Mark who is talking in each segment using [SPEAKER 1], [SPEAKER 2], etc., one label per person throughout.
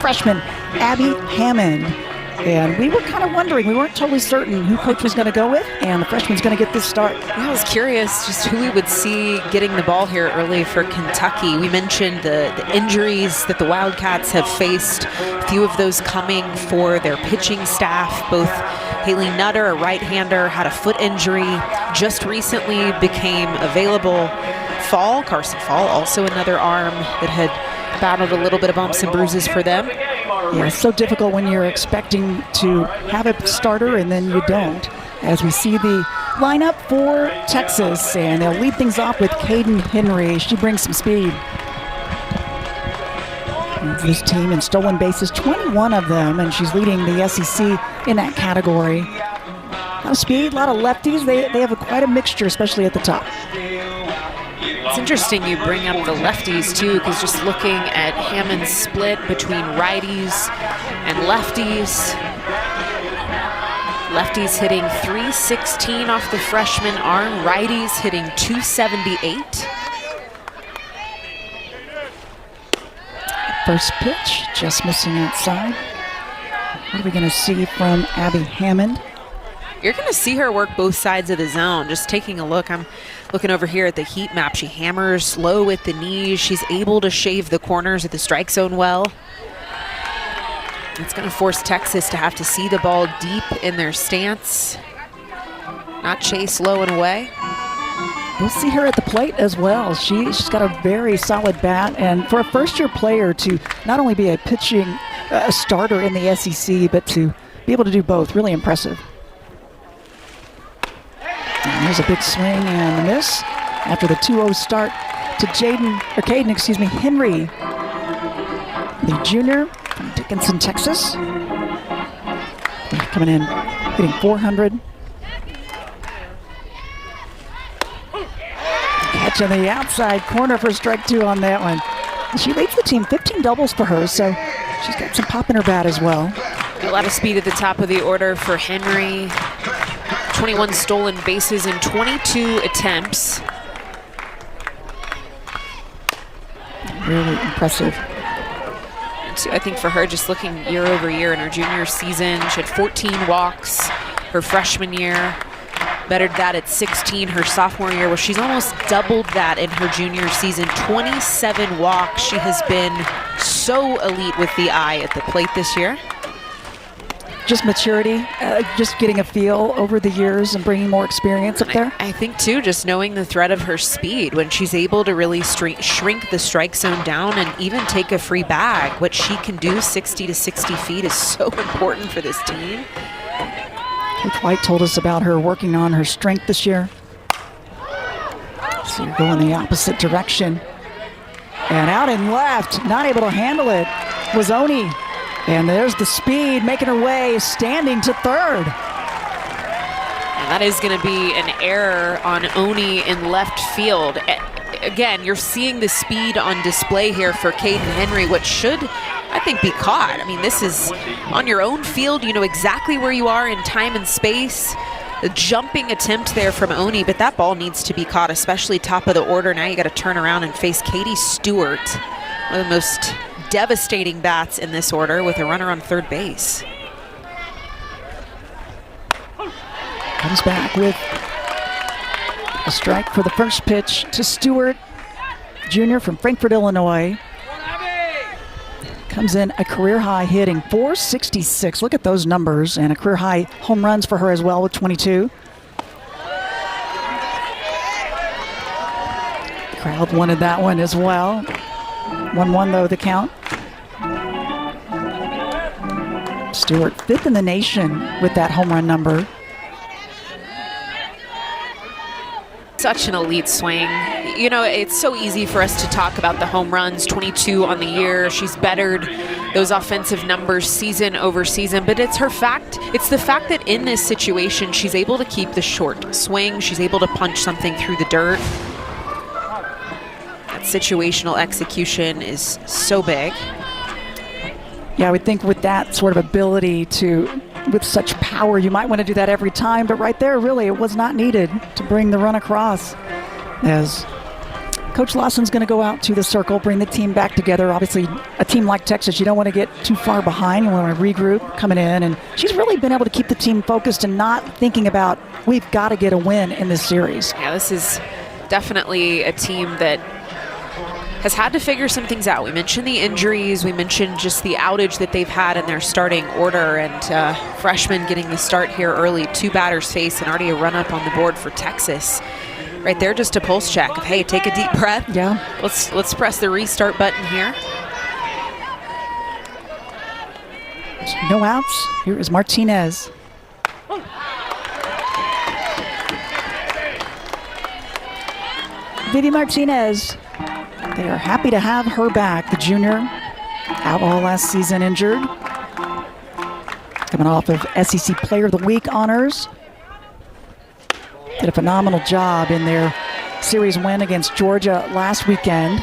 [SPEAKER 1] Freshman Abby Hammond. And we were kind of wondering, we weren't totally certain who coach was going to go with, and the freshman's going to get this start.
[SPEAKER 2] I was curious just who we would see getting the ball here early for Kentucky. We mentioned the injuries that the Wildcats have faced, a few of those coming for their pitching staff. Both Haley Nutter, a right-hander, had a foot injury, just recently became available. Carson Fall, also another arm that had battled a little bit of bumps and bruises for them.
[SPEAKER 1] Yeah, it's so difficult when you're expecting to have a starter and then you don't. As we see the lineup for Texas, and they'll lead things off with Caden Henry. She brings some speed. This team in stolen bases, 21 of them, and she's leading the SEC in that category. A lot of speed, a lot of lefties. They have quite a mixture, especially at the top.
[SPEAKER 2] It's interesting you bring up the lefties too, because just looking at Hammond's split between righties and lefties. Lefties hitting .316 off the freshman arm, righties hitting .278.
[SPEAKER 1] First pitch, just missing outside. What are we going to see from Abby Hammond?
[SPEAKER 2] You're going to see her work both sides of the zone. Just taking a look, I'm looking over here at the heat map. She hammers low with the knees. She's able to shave the corners of the strike zone well. It's going to force Texas to have to see the ball deep in their stance, not chase low and away.
[SPEAKER 1] We'll see her at the plate as well. She's got a very solid bat, and for a first-year player to not only be a starter in the SEC, but to be able to do both, really impressive. And there's a big swing and a miss after the 2-0 start to Caden Henry, the junior from Dickinson, Texas. Coming in, hitting .400. Catch on the outside corner for strike 2 on that one. She leads the team, 15 doubles for her, so she's got some pop in her bat as well.
[SPEAKER 2] A lot of speed at the top of the order for Henry. 21 stolen bases in 22 attempts.
[SPEAKER 1] Really impressive.
[SPEAKER 2] I think for her, just looking year over year in her junior season, she had 14 walks her freshman year, bettered that at 16 her sophomore year, where she's almost doubled that in her junior season. 27 walks. She has been so elite with the eye at the plate this year.
[SPEAKER 1] Just maturity, just getting a feel over the years and bringing more experience up there.
[SPEAKER 2] I think too, just knowing the threat of her speed, when she's able to really shrink the strike zone down and even take a free bag. What she can do 60 to 60 feet is so important for this team.
[SPEAKER 1] Coach White told us about her working on her strength this year. So you're going the opposite direction. And out and left, not able to handle it was Oni. And there's the speed, making her way, standing to third.
[SPEAKER 2] And that is going to be an error on Oni in left field. Again, you're seeing the speed on display here for Caden Henry, which should, I think, be caught. I mean, this is on your own field. You know exactly where you are in time and space. The jumping attempt there from Oni, but that ball needs to be caught, especially top of the order. Now you got to turn around and face Katie Stewart, one of the most devastating bats in this order, with a runner on third base.
[SPEAKER 1] Comes back with a strike for the first pitch to Stewart, junior from Frankfort, Illinois. Comes in a career-high hitting .466. Look at those numbers, and a career-high home runs for her as well with 22. Crowd wanted that one as well. 1-1 though the count. Stewart, 5th in the nation with that home run number.
[SPEAKER 2] Such an elite swing. You know, it's so easy for us to talk about the home runs, 22 on the year. She's bettered those offensive numbers season over season, but it's the fact that in this situation, she's able to keep the short swing. She's able to punch something through the dirt. That situational execution is so big.
[SPEAKER 1] Yeah, I would think with that sort of ability with such power, you might want to do that every time, but right there, really, it was not needed to bring the run across. As Coach Lawson's going to go out to the circle, bring the team back together. Obviously, a team like Texas, you don't want to get too far behind. You want to regroup coming in. And she's really been able to keep the team focused and not thinking about, we've got to get a win in this series.
[SPEAKER 2] Yeah, this is definitely a team that has had to figure some things out. We mentioned the injuries. We mentioned just the outage that they've had in their starting order, and freshmen getting the start here early. 2 batters face and already a run up on the board for Texas. Right there, just a pulse check of, hey, take a deep breath.
[SPEAKER 1] Yeah.
[SPEAKER 2] Let's press the restart button here.
[SPEAKER 1] No outs. Here is Martinez. Vivi Martinez. They are happy to have her back. The junior, out all last season injured. Coming off of SEC Player of the Week honors. Did a phenomenal job in their series win against Georgia last weekend.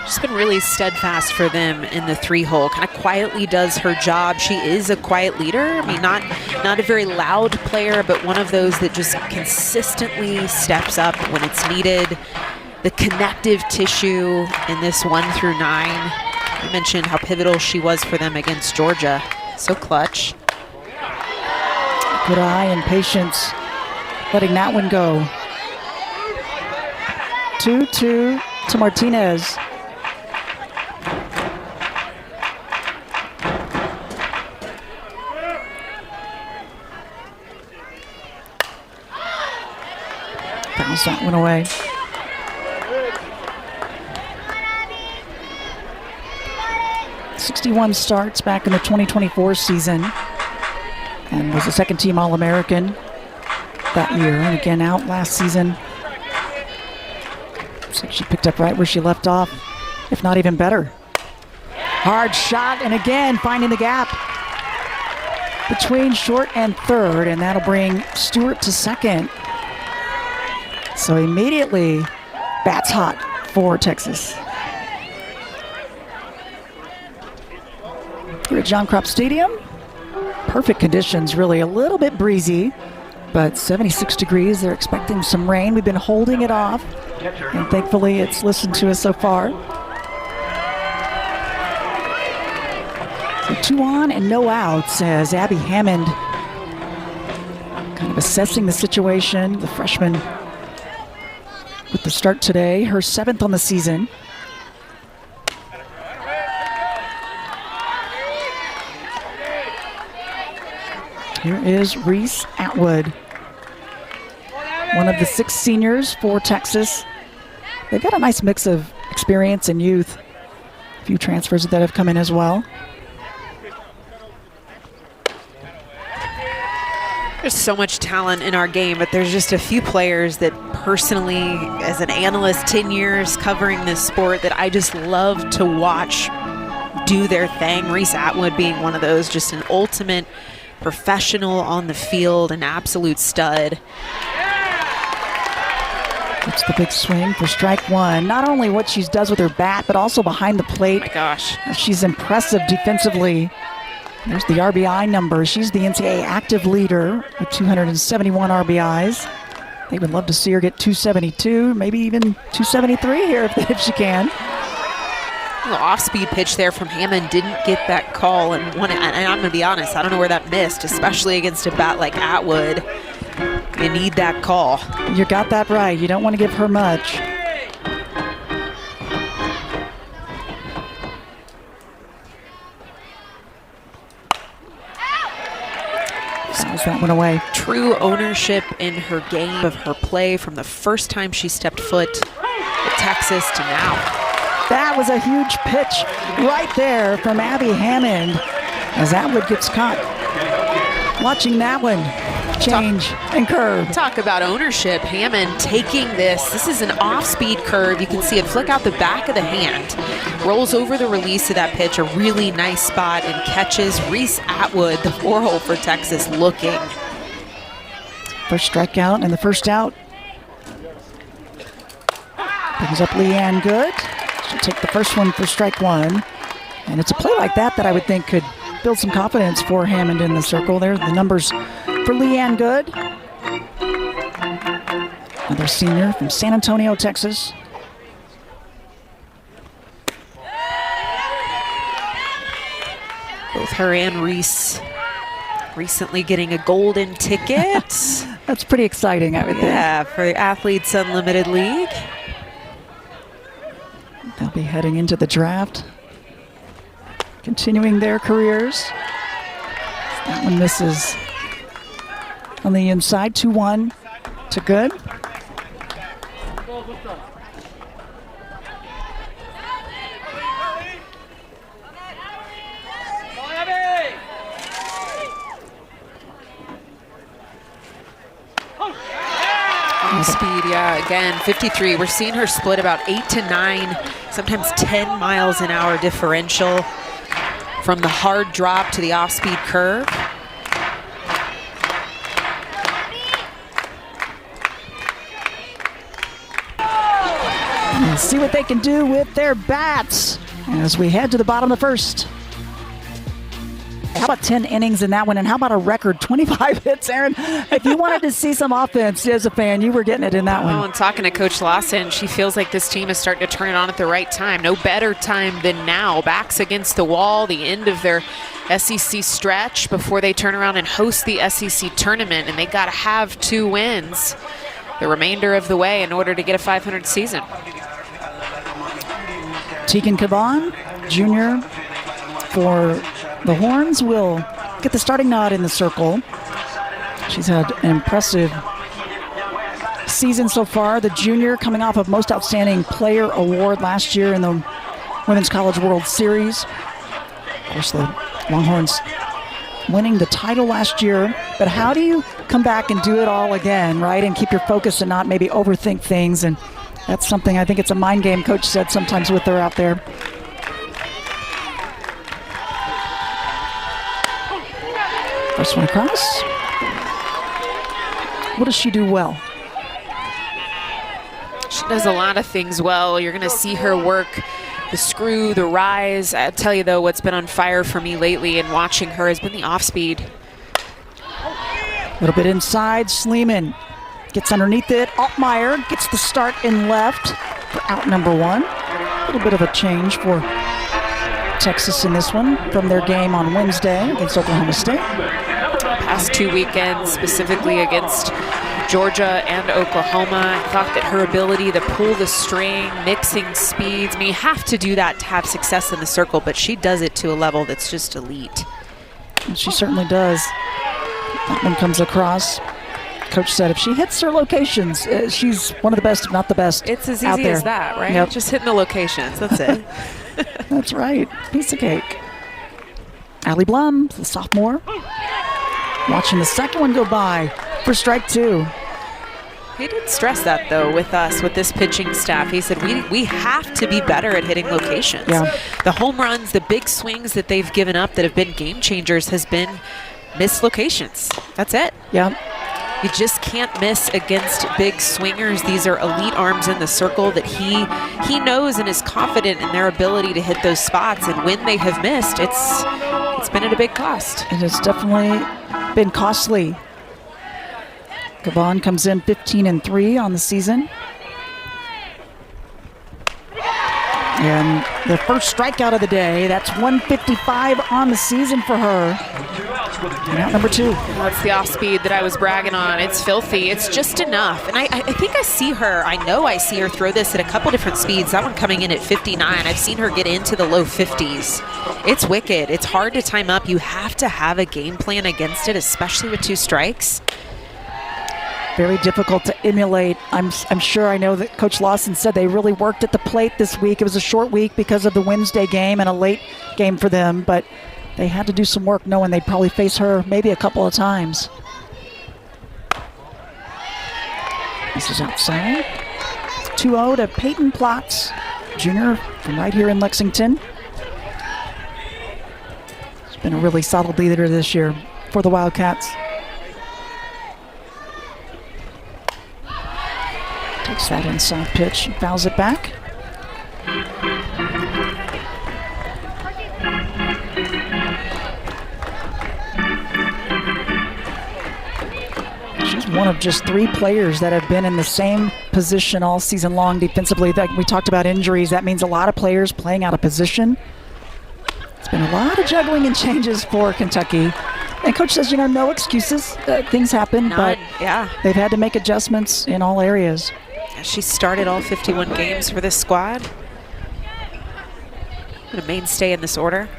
[SPEAKER 2] She's been really steadfast for them in the 3-hole. Kind of quietly does her job. She is a quiet leader. I mean, not a very loud player, but one of those that just consistently steps up when it's needed. The connective tissue in this 1 through 9. I mentioned how pivotal she was for them against Georgia. So clutch.
[SPEAKER 1] Good eye and patience, letting that one go. 2-2 to Martinez. Bounce that one away. '61 starts back in the 2024 season and was a second-team All-American that year, and again out last season. Looks like she picked up right where she left off, if not even better. Hard shot, and again finding the gap between short and third, and that'll bring Stewart to second. So immediately, bats hot for Texas. Here at John Crop Stadium, perfect conditions, really. A little bit breezy, but 76 degrees. They're expecting some rain. We've been holding it off, and thankfully it's listened to us so far. So 2 on and no outs as Abby Hammond kind of assessing the situation. The freshman with the start today, her 7th on the season. Here is Reese Atwood, one of the 6 seniors for Texas. They've got a nice mix of experience and youth. A few transfers that have come in as well.
[SPEAKER 2] There's so much talent in our game, but there's just a few players that personally, as an analyst, 10 years covering this sport, that I just love to watch do their thing. Reese Atwood being one of those, just an ultimate professional on the field, an absolute stud.
[SPEAKER 1] That's the big swing for strike one. Not only what she does with her bat, but also behind the plate.
[SPEAKER 2] Oh my gosh.
[SPEAKER 1] She's impressive defensively. There's the RBI number. She's the NCAA active leader with 271 RBIs. They would love to see her get 272, maybe even 273 here if she can.
[SPEAKER 2] A little off-speed pitch there from Hammond, didn't get that call, and I'm going to be honest, I don't know where that missed, especially against a bat like Atwood. You need that call.
[SPEAKER 1] You got that right. You don't want to give her much. Fouls that one away.
[SPEAKER 2] True ownership in her game, of her play from the first time she stepped foot at Texas to now.
[SPEAKER 1] That was a huge pitch right there from Abby Hammond as Atwood gets caught. Watching that one change and curve.
[SPEAKER 2] Talk about ownership. Hammond taking this. This is an off-speed curve. You can see it flick out the back of the hand. Rolls over the release of that pitch. A really nice spot and catches Reese Atwood, the 4-hole for Texas, looking.
[SPEAKER 1] First strikeout and the first out. Brings up Leanne Good. She'll take the first one for strike one. And it's a play like that that I would think could build some confidence for Hammond in the circle. There's the numbers for Leanne Good. Another senior from San Antonio, Texas.
[SPEAKER 2] Both her and Reese recently getting a golden ticket.
[SPEAKER 1] That's pretty exciting, I would think.
[SPEAKER 2] Yeah, for the Athletes Unlimited League.
[SPEAKER 1] They'll be heading into the draft, continuing their careers. That one misses on the inside, 2-1 to Good.
[SPEAKER 2] Speed, yeah, again, 53. We're seeing her split about 8 to 9, sometimes 10 miles an hour differential from the hard drop to the off-speed curve.
[SPEAKER 1] And see what they can do with their bats as we head to the bottom of the first. How about 10 innings in that one? And how about a record 25 hits, Aaron? If you wanted to see some offense as a fan, you were getting it in that one.
[SPEAKER 2] Oh, and talking to Coach Lawson, she feels like this team is starting to turn it on at the right time. No better time than now. Backs against the wall, the end of their SEC stretch before they turn around and host the SEC tournament. And they got to have 2 wins the remainder of the way in order to get a 500 season.
[SPEAKER 1] Tegan Caban, junior for the Horns, will get the starting nod in the circle. She's had an impressive season so far. The junior coming off of Most Outstanding Player Award last year in the Women's College World Series. Of course, the Longhorns winning the title last year. But how do you come back and do it all again, right? And keep your focus and not maybe overthink things. And that's something I think it's a mind game, Coach said sometimes with her out there. First one across. What does she do well?
[SPEAKER 2] She does a lot of things well. You're going to see her work the screw, the rise. I'll tell you, though, what's been on fire for me lately and watching her has been the off-speed.
[SPEAKER 1] A little bit inside. Sleeman gets underneath it. Altmaier gets the start in left for out number 1. A little bit of a change for Texas in this one from their game on Wednesday against Oklahoma State.
[SPEAKER 2] Past 2 weekends, specifically against Georgia and Oklahoma, I thought that her ability to pull the string, mixing speeds, I mean, you have to do that to have success in the circle, but she does it to a level that's just elite.
[SPEAKER 1] And she certainly does. That one comes across. Coach said if she hits her locations, she's one of the best, if not the best.
[SPEAKER 2] It's as
[SPEAKER 1] out
[SPEAKER 2] easy
[SPEAKER 1] there.
[SPEAKER 2] as that, right?
[SPEAKER 1] Yep.
[SPEAKER 2] Just hitting the locations, that's it.
[SPEAKER 1] That's right. Piece of cake. Allie Blum, the sophomore. Watching the second one go by for strike 2.
[SPEAKER 2] He did stress that, though, with us, with this pitching staff. He said, we have to be better at hitting locations.
[SPEAKER 1] Yeah.
[SPEAKER 2] The home runs, the big swings that they've given up that have been game changers has been missed locations. That's it.
[SPEAKER 1] Yeah.
[SPEAKER 2] You just can't miss against big swingers. These are elite arms in the circle that he knows and is confident in their ability to hit those spots. And when they have missed, it's been at a big cost.
[SPEAKER 1] It has definitely been costly. Caban comes in 15-3 on the season. And the first strikeout of the day, that's 155 on the season for her. And out number 2.
[SPEAKER 2] That's the off speed that I was bragging on. It's filthy. It's just enough. And I think I see her, I know I see her throw this at a couple different speeds. That one coming in at 59. I've seen her get into the low 50s. It's wicked. It's hard to time up. You have to have a game plan against it, especially with 2 strikes.
[SPEAKER 1] Very difficult to emulate. I'm sure, I know that Coach Lawson said they really worked at the plate this week. It was a short week because of the Wednesday game and a late game for them, but they had to do some work knowing they'd probably face her maybe a couple of times. This is outside. 2-0 to Peyton Plotz, junior from right here in Lexington. She's been a really solid leader this year for the Wildcats. Takes that inside pitch and fouls it back. She's one of just 3 players that have been in the same position all season long defensively. Like we talked about injuries, that means a lot of players playing out of position. It's been a lot of juggling and changes for Kentucky. And Coach says, no excuses. Things happen, but they've had to make adjustments in all areas.
[SPEAKER 2] She started all 51 games for this squad. A mainstay in this order.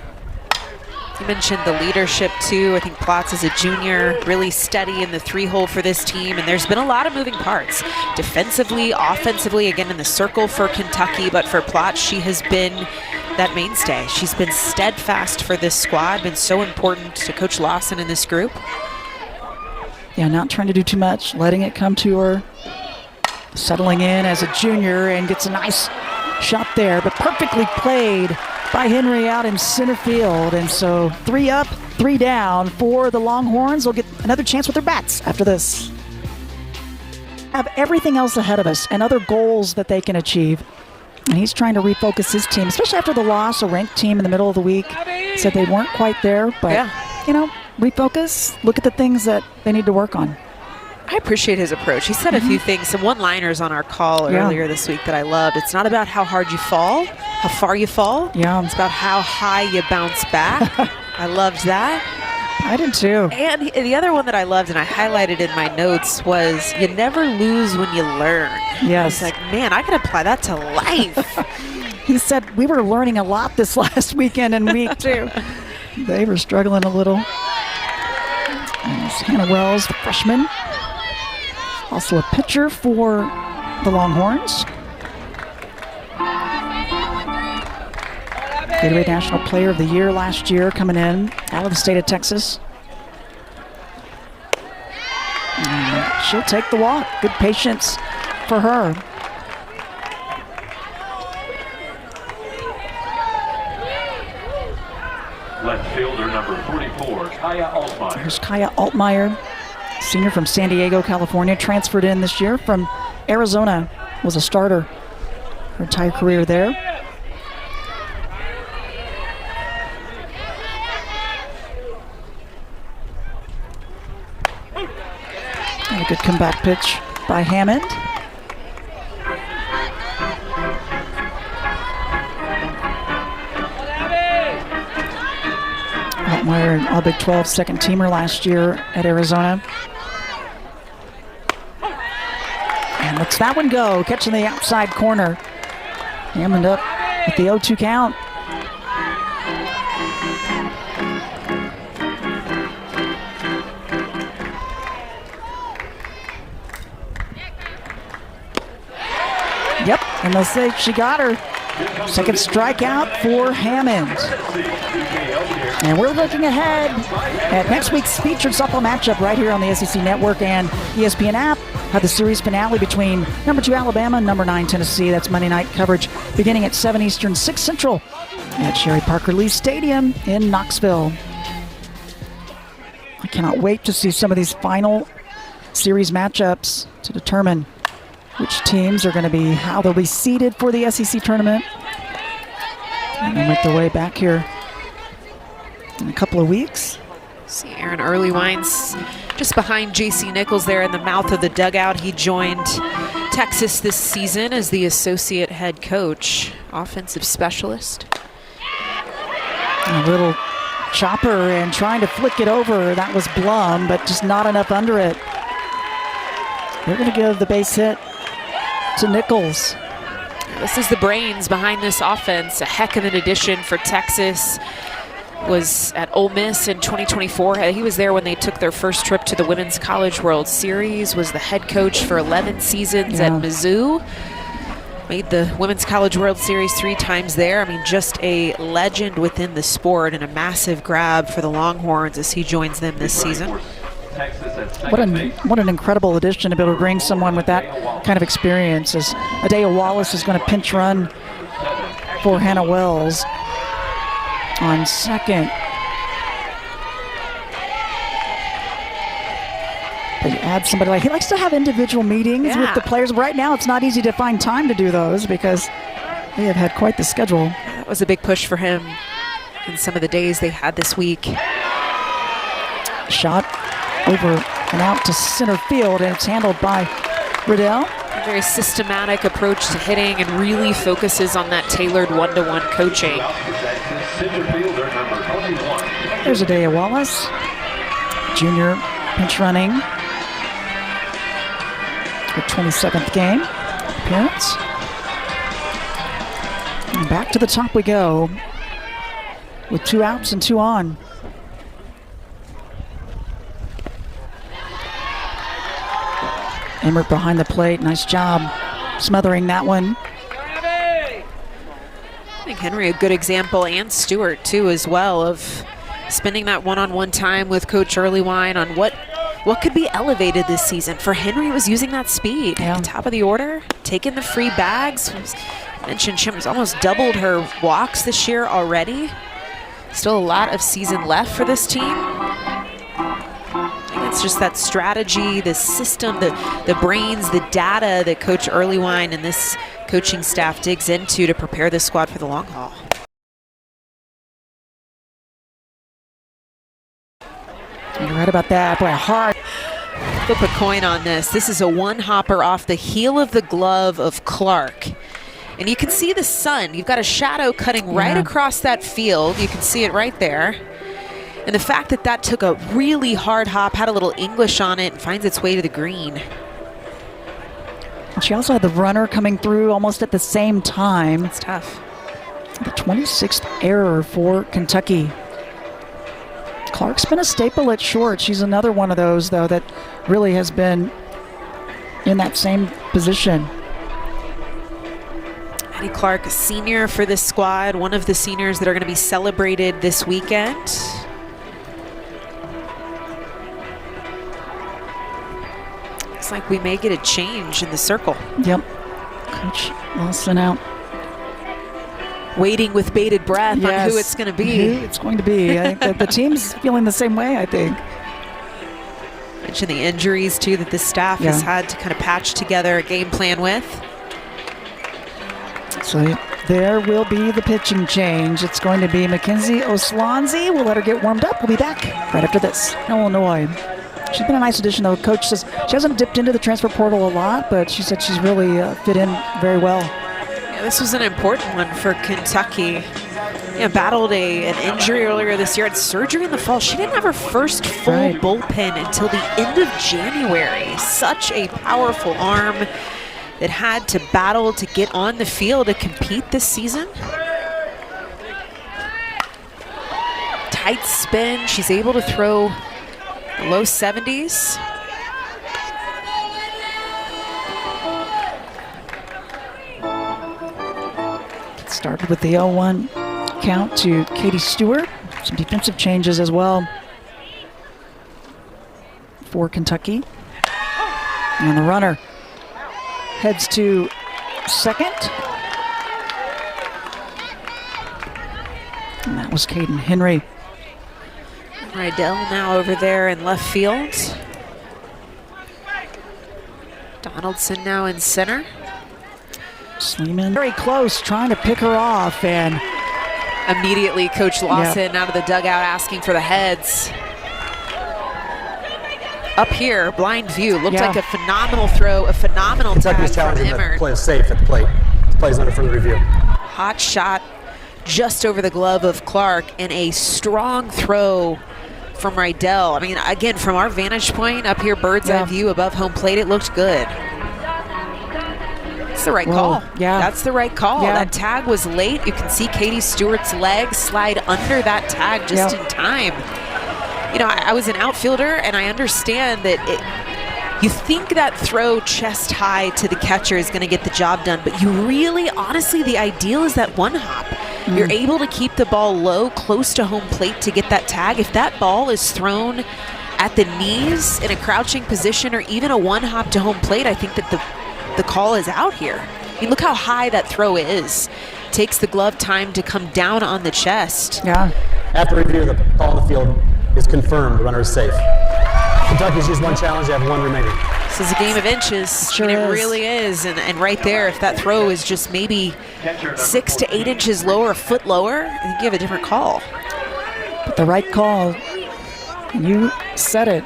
[SPEAKER 2] You mentioned the leadership too. I think Plotz is a junior, really steady in the 3-hole for this team, and there's been a lot of moving parts. Defensively, offensively, again in the circle for Kentucky, but for Plotz, she has been that mainstay. She's been steadfast for this squad, been so important to Coach Lawson in this group.
[SPEAKER 1] Yeah, not trying to do too much, letting it come to her. Settling in as a junior and gets a nice shot there, but perfectly played by Henry out in center field. And so 3 up, 3 down for the Longhorns. They'll get another chance with their bats after this. Have everything else ahead of us and other goals that they can achieve. And he's trying to refocus his team, especially after the loss, a ranked team in the middle of the week. Said they weren't quite there, but, refocus, look at the things that they need to work on.
[SPEAKER 2] I appreciate his approach. He said a few things, some one-liners on our call earlier this week that I loved. It's not about how hard you fall, how far you fall.
[SPEAKER 1] Yeah.
[SPEAKER 2] It's about how high you bounce back. I loved that.
[SPEAKER 1] I did too.
[SPEAKER 2] And the other one that I loved and I highlighted in my notes was you never lose when you learn.
[SPEAKER 1] Yes.
[SPEAKER 2] It's like, man, I can apply that to life.
[SPEAKER 1] He said we were learning a lot this last weekend and week 2. They were struggling a little. And it's Hannah Wells, the freshman. Also a pitcher for the Longhorns. Gatorade National Player of the Year last year, coming in out of the state of Texas. And she'll take the walk. Good patience for her.
[SPEAKER 3] Left fielder number 44, Kaya Altmaier.
[SPEAKER 1] There's Kaya Altmaier, senior from San Diego, California, transferred in this year from Arizona, was a starter her entire career there. And a good comeback pitch by Hammond. Altmaier, an All-Big 12 second teamer last year at Arizona. And lets that one go, catching the outside corner. Hammond up with the 0-2 count. Yep, and they'll say she got her. Second strikeout for Hammond. And we're looking ahead at next week's featured softball matchup right here on the SEC Network and ESPN app. Have the series finale between number 2 Alabama and number 9 Tennessee. That's Monday night coverage beginning at 7 Eastern, 6 Central at Sherry Parker Lee Stadium in Knoxville. I cannot wait to see some of these final series matchups to determine which teams are going to be, how they'll be seeded for the SEC tournament. And they'll make their way back here in a couple of weeks.
[SPEAKER 2] See Aaron Earlywines just behind J.C. Nichols there in the mouth of the dugout. He joined Texas this season as the associate head coach, offensive specialist.
[SPEAKER 1] A little chopper and trying to flick it over. That was Blum, but just not enough under it. They're going to give the base hit to Nichols.
[SPEAKER 2] This is the brains behind this offense. A heck of an addition for Texas. Was at Ole Miss in 2024. He was there when they took their first trip to the Women's College World Series, was the head coach for 11 seasons at Mizzou. Made the Women's College World Series 3 times there. I mean, just a legend within the sport and a massive grab for the Longhorns as he joins them this season.
[SPEAKER 1] What an incredible addition to be able to bring someone with that kind of experience. As Adea Wallace is going to pinch run for Hannah Wells on second. But you add somebody like, he likes to have individual meetings with the players. Right now it's not easy to find time to do those because they have had quite the schedule.
[SPEAKER 2] That was a big push for him in some of the days they had this week.
[SPEAKER 1] Shot over and out to center field, and it's handled by Riddell.
[SPEAKER 2] A very systematic approach to hitting and really focuses on that tailored one-to-one coaching.
[SPEAKER 1] There's Adea Wallace, junior pinch running. Her 27th game appearance. And back to the top we go with 2 outs and 2 on. Emmert behind the plate, nice job smothering that one.
[SPEAKER 2] I think Henry a good example, and Stewart too as well, of spending that one-on-one time with Coach Earlywine on what could be elevated this season. For Henry, it was using that speed.
[SPEAKER 1] Yeah.
[SPEAKER 2] Top of the order, taking the free bags. Mentioned Chim's almost doubled her walks this year already. Still a lot of season left for this team. It's just that strategy, the system, the brains, the data that Coach Earlywine and this coaching staff digs into to prepare this squad for the long haul.
[SPEAKER 1] You're right about that. Boy, hard.
[SPEAKER 2] Flip a coin on this. This is a one-hopper off the heel of the glove of Clark. And you can see the sun. You've got a shadow cutting right across that field. You can see it right there. And the fact that that took a really hard hop, had a little English on it, and finds its way to the green.
[SPEAKER 1] And she also had the runner coming through almost at the same time.
[SPEAKER 2] It's tough.
[SPEAKER 1] The 26th error for Kentucky. Clark's been a staple at short. She's another one of those, though, that really has been in that same position.
[SPEAKER 2] Addie Clark, a senior for this squad, one of the seniors that are going to be celebrated this weekend. Looks like we may get a change in the circle.
[SPEAKER 1] Yep. Coach Lawson out.
[SPEAKER 2] Waiting with bated breath on who it's going to be.
[SPEAKER 1] Who it's going to be. I think the team's feeling the same way, I think.
[SPEAKER 2] Mention the injuries, too, that the staff has had to kind of patch together a game plan with.
[SPEAKER 1] So there will be the pitching change. It's going to be Mackenzie Oslanzi. We'll let her get warmed up. We'll be back right after this. Illinois. She's been a nice addition, though. Coach says she hasn't dipped into the transfer portal a lot, but she said she's really fit in very well.
[SPEAKER 2] Yeah, this was an important one for Kentucky. Battled an injury earlier this year, had surgery in the fall. She didn't have her first full bullpen until the end of January. Such a powerful arm that had to battle to get on the field to compete this season. Tight spin. She's able to throw the low 70s.
[SPEAKER 1] Started with the 0-1 count to Katie Stewart. Some defensive changes as well for Kentucky. And the runner heads to second. And that was Caden Henry.
[SPEAKER 2] Rydell now over there in left field. Donaldson now in center.
[SPEAKER 1] Sleeman very close, trying to pick her off, and
[SPEAKER 2] immediately Coach Lawson out of the dugout asking for the heads. Up here, blind view, looked like a phenomenal throw, a phenomenal tag from Emmert.
[SPEAKER 4] Play is safe at the plate. The play is under further review.
[SPEAKER 2] Hot shot just over the glove of Clark, and a strong throw from Rydell. I mean, again, from our vantage point up here, bird's eye view above home plate, it looked good. That's the right call.
[SPEAKER 1] Yeah.
[SPEAKER 2] That's the right call. That tag was late. You can see Katie Stewart's leg slide under that tag just in time. You know, I was an outfielder, and I understand that you think that throw chest high to the catcher is going to get the job done, but you really, honestly, the ideal is that one hop. You're able to keep the ball low, close to home plate to get that tag. If that ball is thrown at the knees in a crouching position or even a one hop to home plate, I think that the call is out here. I mean, look how high that throw is. Takes the glove time to come down on the chest.
[SPEAKER 1] Yeah.
[SPEAKER 4] After review, the call on the field is confirmed. The runner is safe. Kentucky's used one challenge. They have one remaining.
[SPEAKER 2] This is a game of inches.
[SPEAKER 1] Sure
[SPEAKER 2] It
[SPEAKER 1] is.
[SPEAKER 2] really is. And right there, if that throw is just maybe 6 to 8 inches lower, a foot lower, I think you have a different call.
[SPEAKER 1] But the right call. You said it.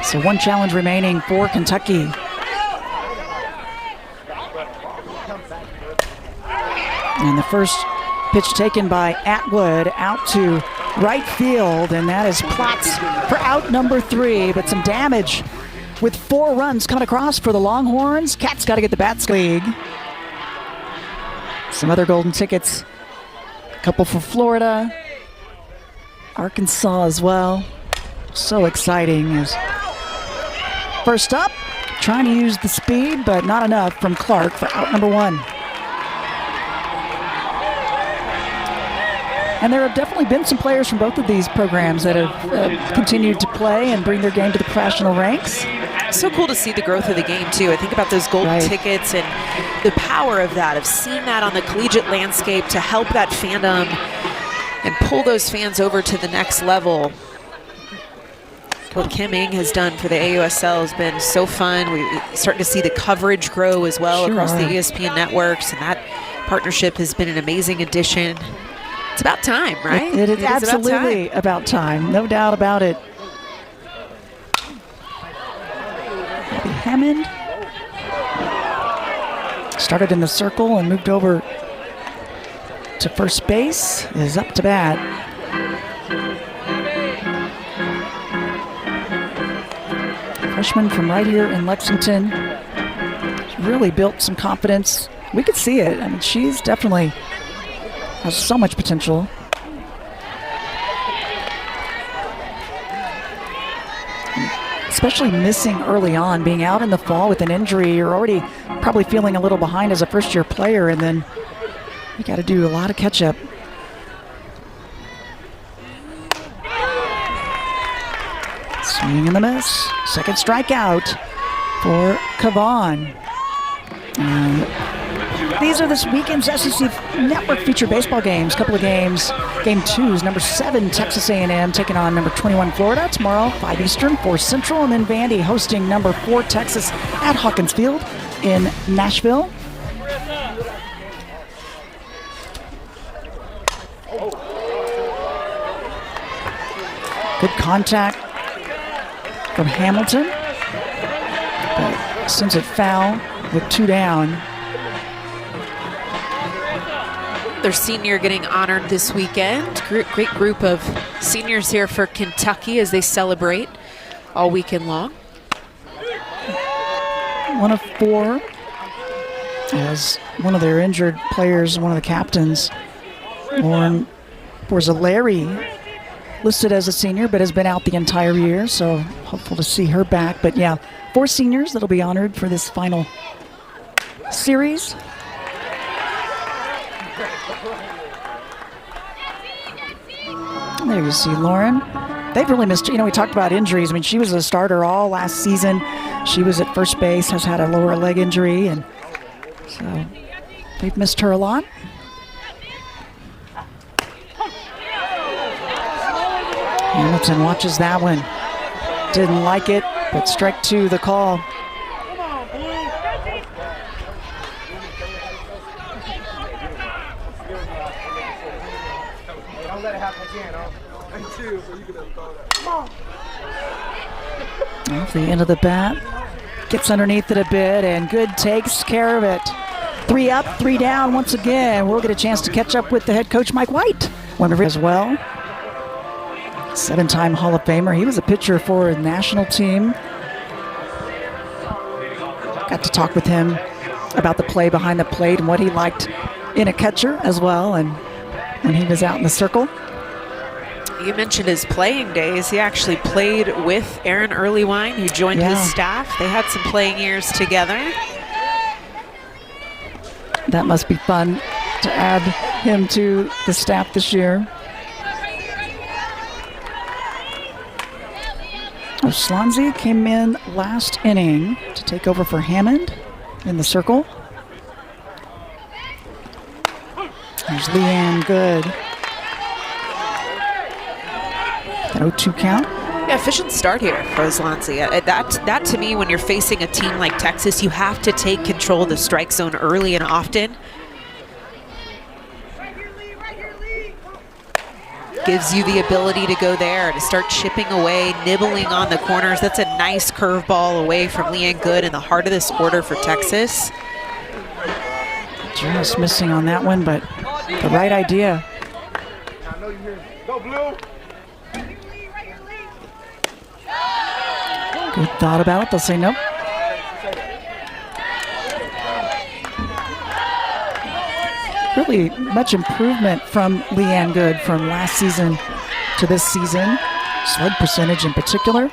[SPEAKER 1] So one challenge remaining for Kentucky. And the first pitch taken by Atwood out to right field, and that is Platts for out number 3, but some damage with 4 runs coming across for the Longhorns. Cats got to get the bats league. Some other golden tickets, a couple for Florida, Arkansas as well. So exciting. As first up, trying to use the speed, but not enough from Clark for out number 1. And there have definitely been some players from both of these programs that have continued to play and bring their game to the professional ranks.
[SPEAKER 2] So cool to see the growth of the game, too. I think about those golden tickets and the power of that, of seeing that on the collegiate landscape to help that fandom and pull those fans over to the next level. What Kim Ng has done for the AUSL has been so fun. We're starting to see the coverage grow as well across the ESPN networks, and that partnership has been an amazing addition. It's about time, right?
[SPEAKER 1] It is absolutely about time. No doubt about it. Hammond started in the circle and moved over to first base. Is up to bat. Freshman from right here in Lexington. She's really built some confidence. We could see it. I mean, she's definitely has so much potential. Especially missing early on, being out in the fall with an injury. You're already probably feeling a little behind as a first-year player, and then you got to do a lot of catch-up. Swing and the miss. Second strikeout for Kavan. These are this weekend's SEC Network feature baseball games. A couple of games. Game 2 is number 7 Texas A&M taking on number 21 Florida tomorrow, 5 Eastern, 4 Central, and then Vandy hosting number 4 Texas at Hawkins Field in Nashville. Good contact from Hamilton, but sends it foul with 2 down.
[SPEAKER 2] Their senior getting honored this weekend. Great group of seniors here for Kentucky as they celebrate all weekend long.
[SPEAKER 1] 1 of 4 as one of their injured players, one of the captains, Lauren Borzilleri, listed as a senior but has been out the entire year, so hopeful to see her back. But yeah, 4 seniors that'll be honored for this final series. There you see Lauren. They've really missed, we talked about injuries. I mean, she was a starter all last season. She was at first base, has had a lower leg injury, and so they've missed her a lot. Hamilton watches that one. Didn't like it, but strike 2 the call. Off the end of the bat, gets underneath it a bit, and Good takes care of it. 3 up, 3 down once again. We'll get a chance to catch up with the head coach, Mike White, as well. 7-time Hall of Famer. He was a pitcher for the national team. Got to talk with him about the play behind the plate and what he liked in a catcher as well, and when he was out in the circle.
[SPEAKER 2] You mentioned his playing days. He actually played with Aaron Earlywine, who joined his staff. They had some playing years together.
[SPEAKER 1] That must be fun to add him to the staff this year. Slanzi came in last inning to take over for Hammond in the circle. There's Leanne Good. An 0-2 count.
[SPEAKER 2] Yeah, efficient start here for Slanzi. That to me, when you're facing a team like Texas, you have to take control of the strike zone early and often. gives you the ability to go there, to start chipping away, nibbling on the corners. That's a nice curveball away from Leanne Good in the heart of this order for Texas.
[SPEAKER 1] Just missing on that one, but the right idea. Good thought about it. They'll say nope. Really much improvement from Leanne Good from last season to this season. Slug percentage in particular.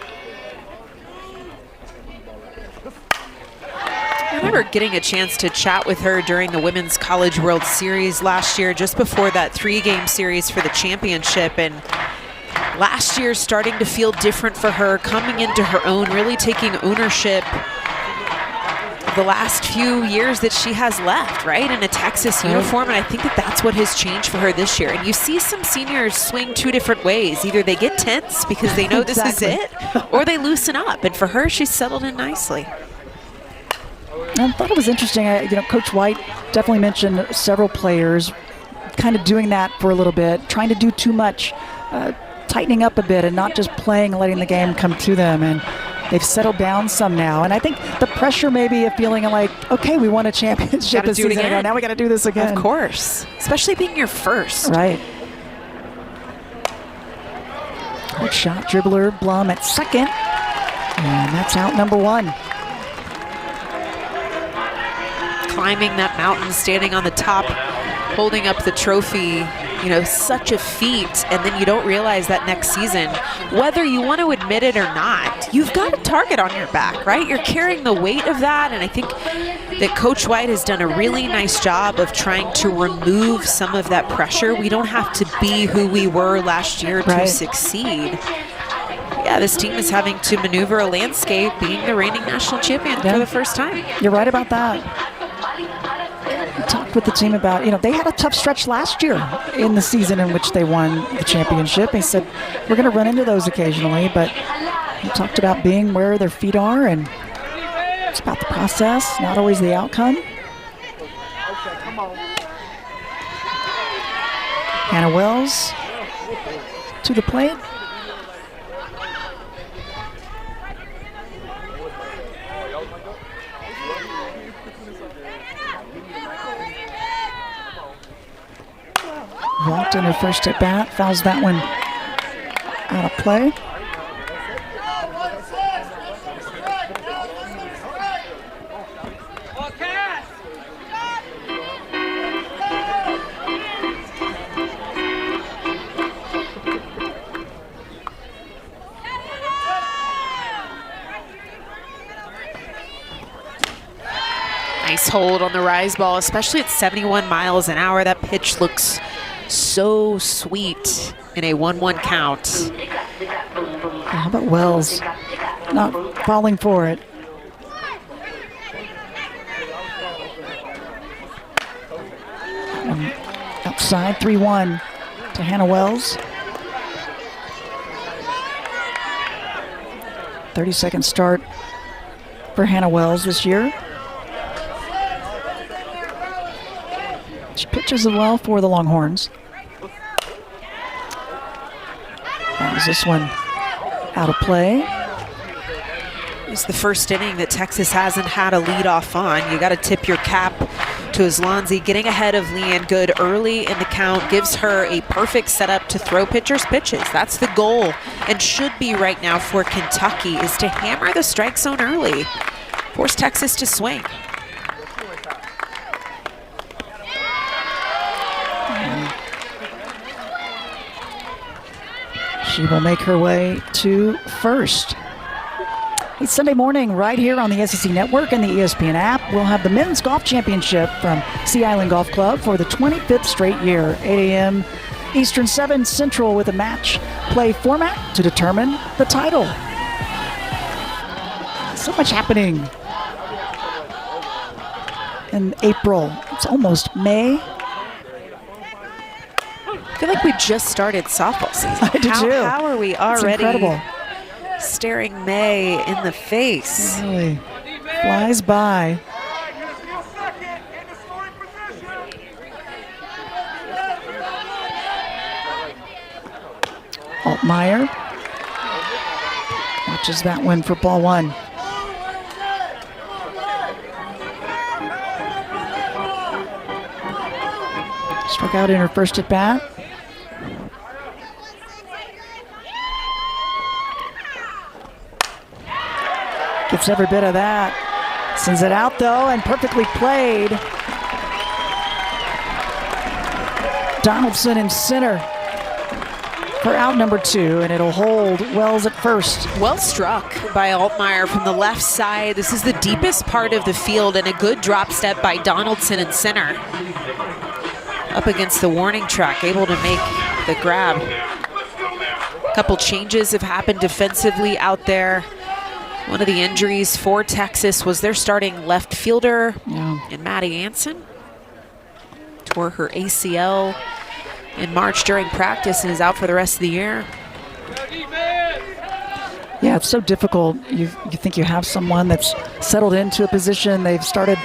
[SPEAKER 2] I remember getting a chance to chat with her during the Women's College World Series last year, just before that 3-game series for the championship. And last year starting to feel different for her, coming into her own, really taking ownership of the last few years that she has left, right, in a Texas uniform. And I think that that's what has changed for her this year. And you see some seniors swing 2 different ways. Either they get tense because they know this is it, or they loosen up. And for her, she's settled in nicely.
[SPEAKER 1] I thought it was interesting. Coach White definitely mentioned several players kind of doing that for a little bit, trying to do too much, tightening up a bit and not just playing and letting the game come to them. And they've settled down some now. And I think the pressure maybe of feeling like, okay, we won a championship a season ago. Now we got to do this again.
[SPEAKER 2] Of course, especially being your first.
[SPEAKER 1] Right. Good shot, dribbler, Blum at second. And that's out number 1.
[SPEAKER 2] Climbing that mountain, standing on the top, holding up the trophy, such a feat. And then you don't realize that next season, whether you want to admit it or not, you've got a target on your back, right? You're carrying the weight of that. And I think that Coach White has done a really nice job of trying to remove some of that pressure. We don't have to be who we were last year to succeed. Yeah, this team is having to maneuver a landscape being the reigning national champion for the first time.
[SPEAKER 1] You're right about that. I talked with the team about, they had a tough stretch last year in the season in which they won the championship. They said, we're going to run into those occasionally, but we talked about being where their feet are, and it's about the process, not always the outcome. Hannah Wells to the plate. Walked in her first at bat, fouls that one out of play.
[SPEAKER 2] Nice hold on the rise ball, especially at 71 miles an hour. That pitch looks so sweet in a 1-1 count.
[SPEAKER 1] How about Wells not falling for it? Outside, 3-1 to Hannah Wells. 30-second start for Hannah Wells this year. She pitches as well for the Longhorns. As this one out of play.
[SPEAKER 2] It's the first inning that Texas hasn't had a lead off on. You got to tip your cap to Aslanzi. Getting ahead of Leanne Good early in the count gives her a perfect setup to throw pitchers pitches. That's the goal, and should be right now for Kentucky, is to hammer the strike zone early. Force Texas to swing.
[SPEAKER 1] She will make her way to first. It's Sunday morning right here on the SEC Network and the ESPN app. We'll have the Men's Golf Championship from Sea Island Golf Club for the 25th straight year. 8 a.m. Eastern, 7 Central, with a match play format to determine the title. So much happening in April. It's almost May.
[SPEAKER 2] I feel like we just started softball season.
[SPEAKER 1] I do too.
[SPEAKER 2] How are we already
[SPEAKER 1] incredible.
[SPEAKER 2] Staring May in the face?
[SPEAKER 1] Really flies by. Altmaier watches that one for ball one. Struck out in her first at bat. Gets every bit of that. Sends it out though, and perfectly played. Donaldson in center for out number 2, and it'll hold Wells at first.
[SPEAKER 2] Well struck by Altmaier from the left side. This is the deepest part of the field, and a good drop step by Donaldson in center. Up against the warning track, able to make the grab. A couple changes have happened defensively out there. One of the injuries for Texas was their starting left fielder, and Maddie Anson tore her ACL in March during practice and is out for the rest of the year.
[SPEAKER 1] Yeah, it's so difficult. You think you have someone that's settled into a position, they've started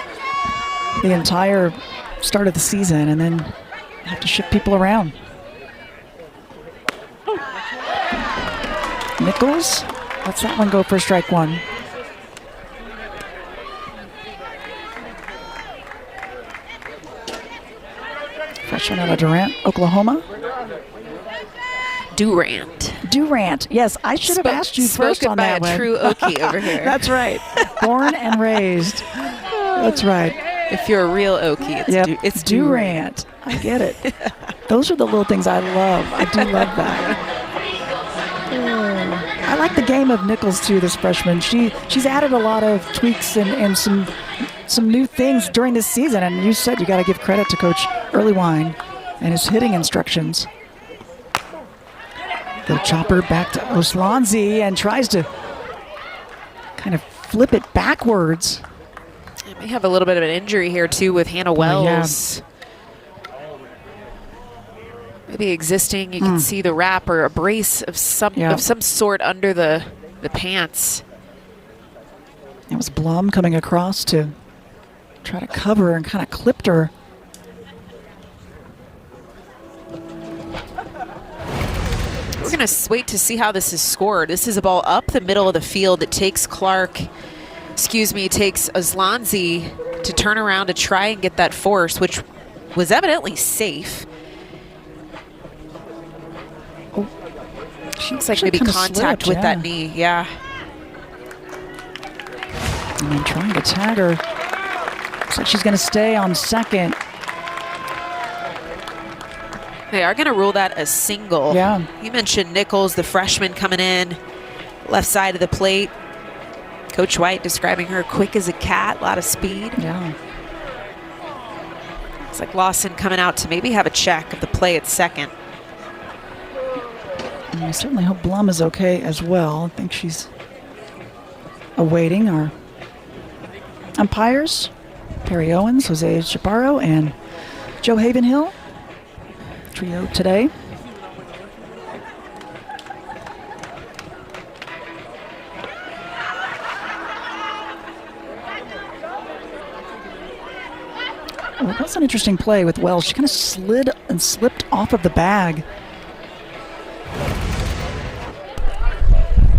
[SPEAKER 1] the entire start of the season, and then have to shift people around. Nichols lets that one go for strike one. Freshman out of Durant, Oklahoma. Durant. Yes, I should have asked you first on that one.
[SPEAKER 2] Spoken by a true Okie over here.
[SPEAKER 1] That's right. Born and raised. That's right.
[SPEAKER 2] If you're a real Okie, it's
[SPEAKER 1] Durant. I get it. Those are the little things I love. I do love that. I like the game of Nichols too, this freshman. She's added a lot of tweaks and some new things during this season, and you said you got to give credit to Coach Earlywine and his hitting instructions. The chopper back to Oslanzi and tries to kind of flip it backwards.
[SPEAKER 2] It may have a little bit of an injury here too with Hannah Wells. Maybe existing, you can see the wrap or a brace of some sort under the pants.
[SPEAKER 1] It was Blum coming across to try to cover and kind of clipped her.
[SPEAKER 2] We're going to wait to see how this is scored. This is a ball up the middle of the field. It takes takes Oslanzi to turn around to try and get that force, which was evidently safe. She looks like maybe contact with that knee, And
[SPEAKER 1] then trying to tag her. Looks like she's going to stay on second.
[SPEAKER 2] They are going to rule that a single. You mentioned Nichols, the freshman coming in, left side of the plate. Coach White describing her quick as a cat, a lot of speed. Looks like Lawson coming out to maybe have a check of the play at second.
[SPEAKER 1] And I certainly hope Blum is okay as well. I think she's awaiting our umpires. Perry Owens, Jose Chaparro, and Joe Havenhill. Trio today. Well, that's an interesting play with Wells. She kind of slid and slipped off of the bag.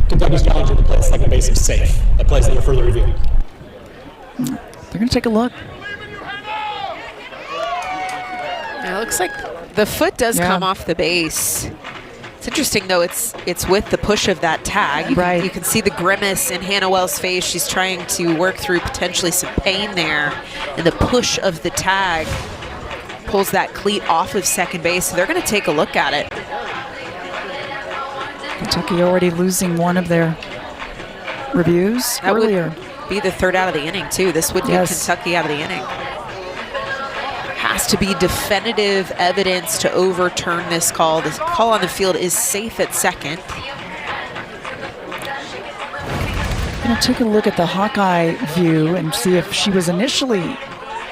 [SPEAKER 4] Kentucky's challenging to play second base is safe. That plays under further review.
[SPEAKER 1] They're going to take a look.
[SPEAKER 2] It looks like the foot does come off the base. It's interesting, though. It's with the push of that tag. You can see the grimace in Hannah Wells' face. She's trying to work through potentially some pain there. And the push of the tag pulls that cleat off of second base. So they're going to take a look at it.
[SPEAKER 1] Kentucky already losing one of their reviews earlier.
[SPEAKER 2] Would be the third out of the inning, too. This would get Kentucky out of the inning. Has to be definitive evidence to overturn this call. This call on the field is safe at second.
[SPEAKER 1] I'm going to take a look at the Hawkeye view and see if she was initially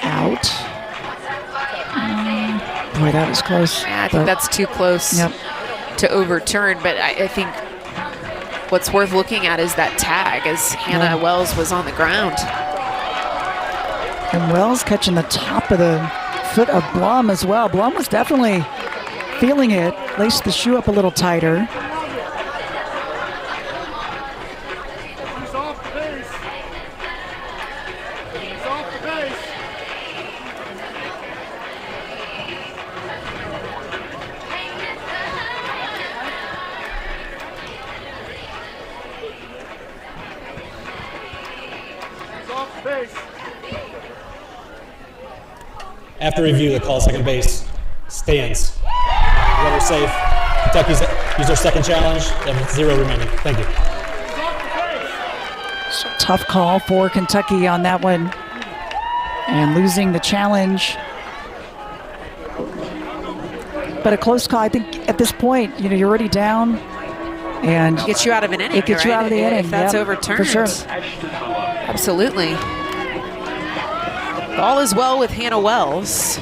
[SPEAKER 1] out. Boy, that was close.
[SPEAKER 2] Yeah, I think that's too close to overturn, but I think what's worth looking at is that tag as Hannah Wells was on the ground.
[SPEAKER 1] And Wells catching the top of the foot of Blum as well. Blum was definitely feeling it, laced the shoe up a little tighter.
[SPEAKER 4] After review, the call second base stands. Runner safe. Kentucky's used their second challenge. They have 0 remaining. Thank you.
[SPEAKER 1] So tough call for Kentucky on that one. And losing the challenge. But a close call. I think at this point, you know, you're already down. And
[SPEAKER 2] Gets you out of an inning.
[SPEAKER 1] it gets you
[SPEAKER 2] right?
[SPEAKER 1] out of the inning.
[SPEAKER 2] If that's
[SPEAKER 1] Yep,
[SPEAKER 2] overturned.
[SPEAKER 1] for sure.
[SPEAKER 2] Absolutely. All is well with Hannah Wells.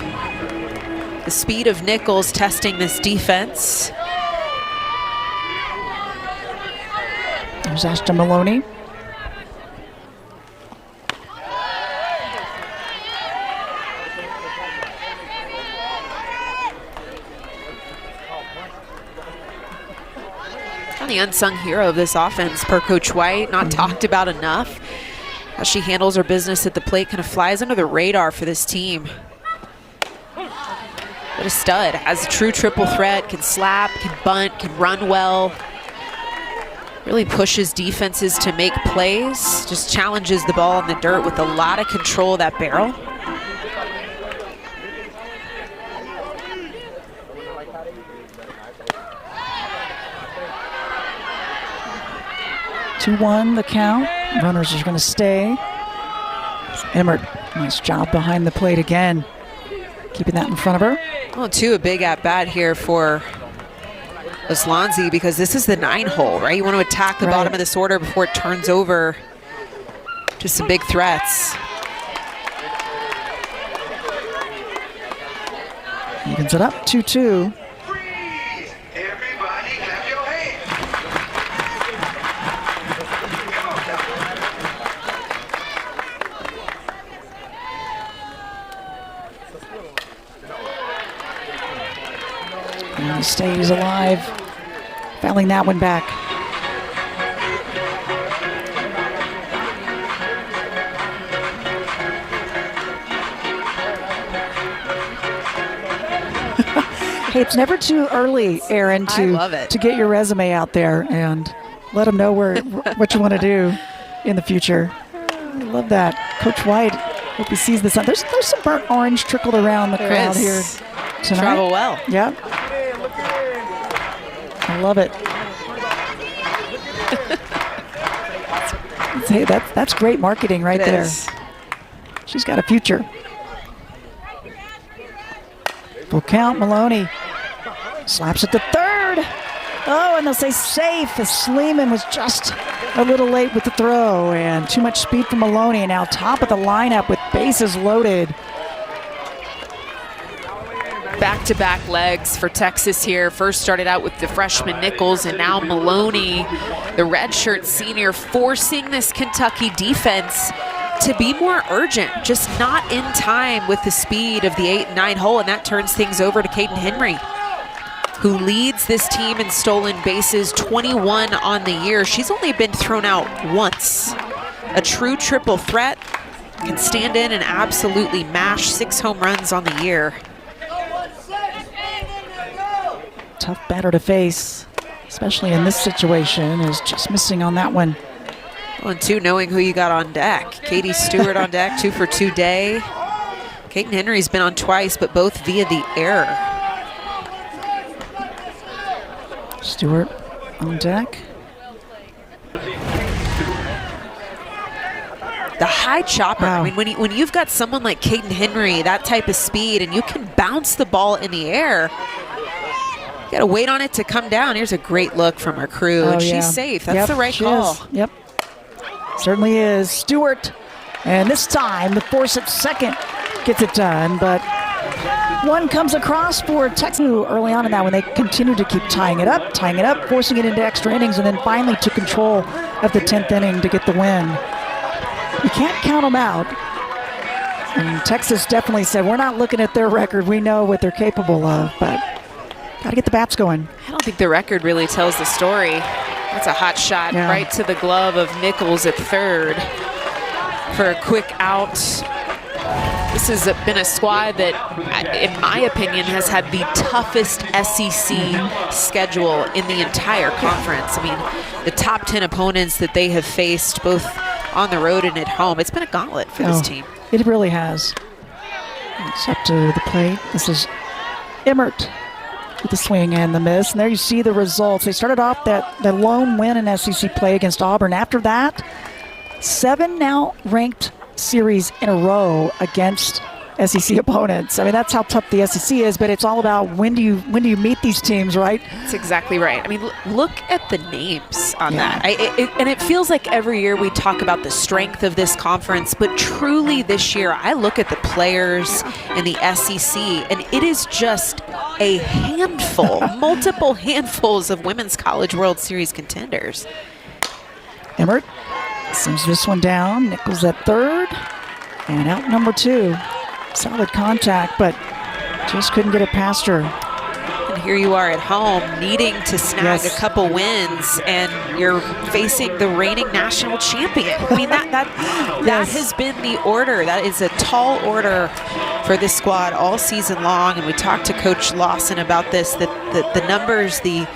[SPEAKER 2] The speed of Nichols testing this defense.
[SPEAKER 1] There's Ashton Maloney.
[SPEAKER 2] Kind of the unsung hero of this offense per Coach White, not talked about enough. How she handles her business at the plate kind of flies under the radar for this team. But a stud, has a true triple threat, can slap, can bunt, can run well. Really pushes defenses to make plays, just challenges the ball in the dirt with a lot of control of that barrel.
[SPEAKER 1] Two-one the count. Runners are going to stay. Emmert, nice job behind the plate again. Keeping that in front of her.
[SPEAKER 2] Well, too, a big at-bat here for Oslanzi because this is the 9-hole, right? You want to attack the bottom of this order before it turns over to some big threats.
[SPEAKER 1] Evens it up, 2-2. And he stays alive, fouling that one back. Hey, it's never too early, Aaron,
[SPEAKER 2] I love it.
[SPEAKER 1] to get your resume out there and let them know what you want to do in the future. I love that. Coach White, hope he sees this. There's some burnt orange trickled around the crowd here tonight.
[SPEAKER 2] Travel well.
[SPEAKER 1] Yep. I love it. Hey, that's great marketing right
[SPEAKER 2] It
[SPEAKER 1] there.
[SPEAKER 2] is.
[SPEAKER 1] She's got a future. Full count, Maloney. Slaps it to third. Oh, and they'll say safe as Sleeman was just a little late with the throw. And too much speed from Maloney. And now top of the lineup with bases loaded.
[SPEAKER 2] Back-to-back legs for Texas here. First started out with the freshman Nichols, and now Maloney, the redshirt senior, forcing this Kentucky defense to be more urgent, just not in time with the speed of the 8 and 9 hole, and that turns things over to Caden Henry, who leads this team in stolen bases, 21 on the year. She's only been thrown out once. A true triple threat, can stand in and absolutely mash 6 home runs on the year.
[SPEAKER 1] Tough batter to face, especially in this situation, is just missing on that one.
[SPEAKER 2] 1-2, knowing who you got on deck. Katie Stewart on deck, 2 for 2 day. Caden Henry's been on twice, but both via the error.
[SPEAKER 1] Stewart on deck.
[SPEAKER 2] The high chopper.
[SPEAKER 1] Wow.
[SPEAKER 2] I mean, when you've got someone like Caden Henry, that type of speed, and you can bounce the ball in the air, you got to wait on it to come down. Here's a great look from our crew, and she's safe. That's the right call.
[SPEAKER 1] Is. Yep, certainly is. Stewart, and this time the force at second gets it done, but one comes across for Texas early on in that when they continue to keep tying it up, forcing it into extra innings, and then finally took control of the 10th inning to get the win. You can't count them out. And Texas definitely said, we're not looking at their record. We know what they're capable of, but got to get the bats going.
[SPEAKER 2] I don't think the record really tells the story. That's a hot shot right to the glove of Nichols at third for a quick out. This has been a squad that, in my opinion, has had the toughest SEC schedule in the entire conference. I mean, the top 10 opponents that they have faced, both on the road and at home, it's been a gauntlet for this team.
[SPEAKER 1] It really has. It's up to the plate. This is Emmert with the swing and the miss. And there you see the results. They started off that lone win in SEC play against Auburn. After that, 7 now ranked series in a row against SEC opponents. I mean, that's how tough the SEC is, but it's all about when do you meet these teams, right?
[SPEAKER 2] That's exactly right. I mean, look at the names on that. And it feels like every year we talk about the strength of this conference, but truly this year I look at the players in the SEC, and it is just a handful, multiple handfuls of Women's College World Series contenders.
[SPEAKER 1] Emmert sends this one down. Nichols at third, and out number 2. Solid contact, but just couldn't get it past her.
[SPEAKER 2] And here you are at home needing to snag a couple wins, and you're facing the reigning national champion. I mean, that has been the order. That is a tall order for this squad all season long. And we talked to Coach Lawson about this, that the numbers, the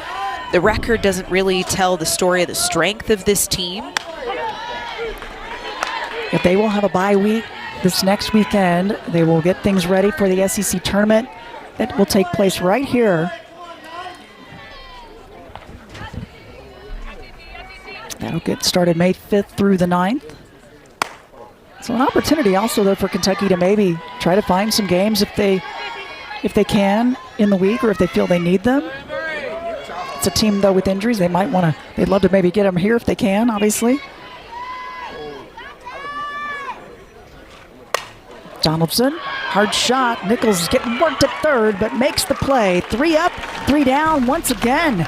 [SPEAKER 2] record doesn't really tell the story of the strength of this team.
[SPEAKER 1] If they will have a bye week this next weekend, they will get things ready for the SEC tournament that will take place right here. That'll get started May 5th through the 9th. So an opportunity also, though, for Kentucky to maybe try to find some games if they can in the week, or if they feel they need them. It's a team, though, with injuries. They'd love to maybe get them here if they can, obviously. Donaldson, hard shot. Nichols is getting worked at third, but makes the play. 3 up, 3 down once again.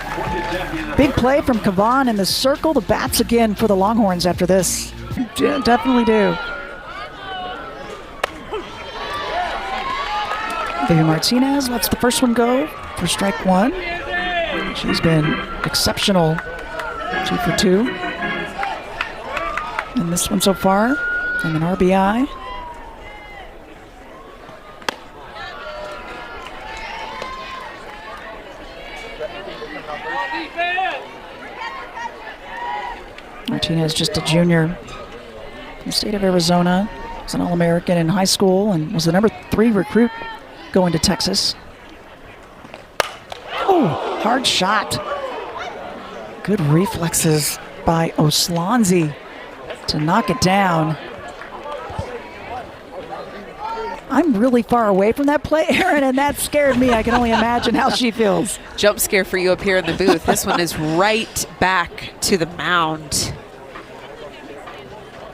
[SPEAKER 1] Big play from Kavan in the circle. The bats again for the Longhorns after this. Definitely do. Vivian Martinez lets the first one go for strike 1. She's been exceptional. 2 for 2. And this one so far, from an RBI. Martinez, just a junior from the state of Arizona. Was an All-American in high school and was the number 3 recruit going to Texas. Oh, hard shot. Good reflexes by Oslanzi to knock it down. I'm really far away from that play, Aaron, and that scared me. I can only imagine how she feels.
[SPEAKER 2] Jump scare for you up here in the booth. This one is right back to the mound.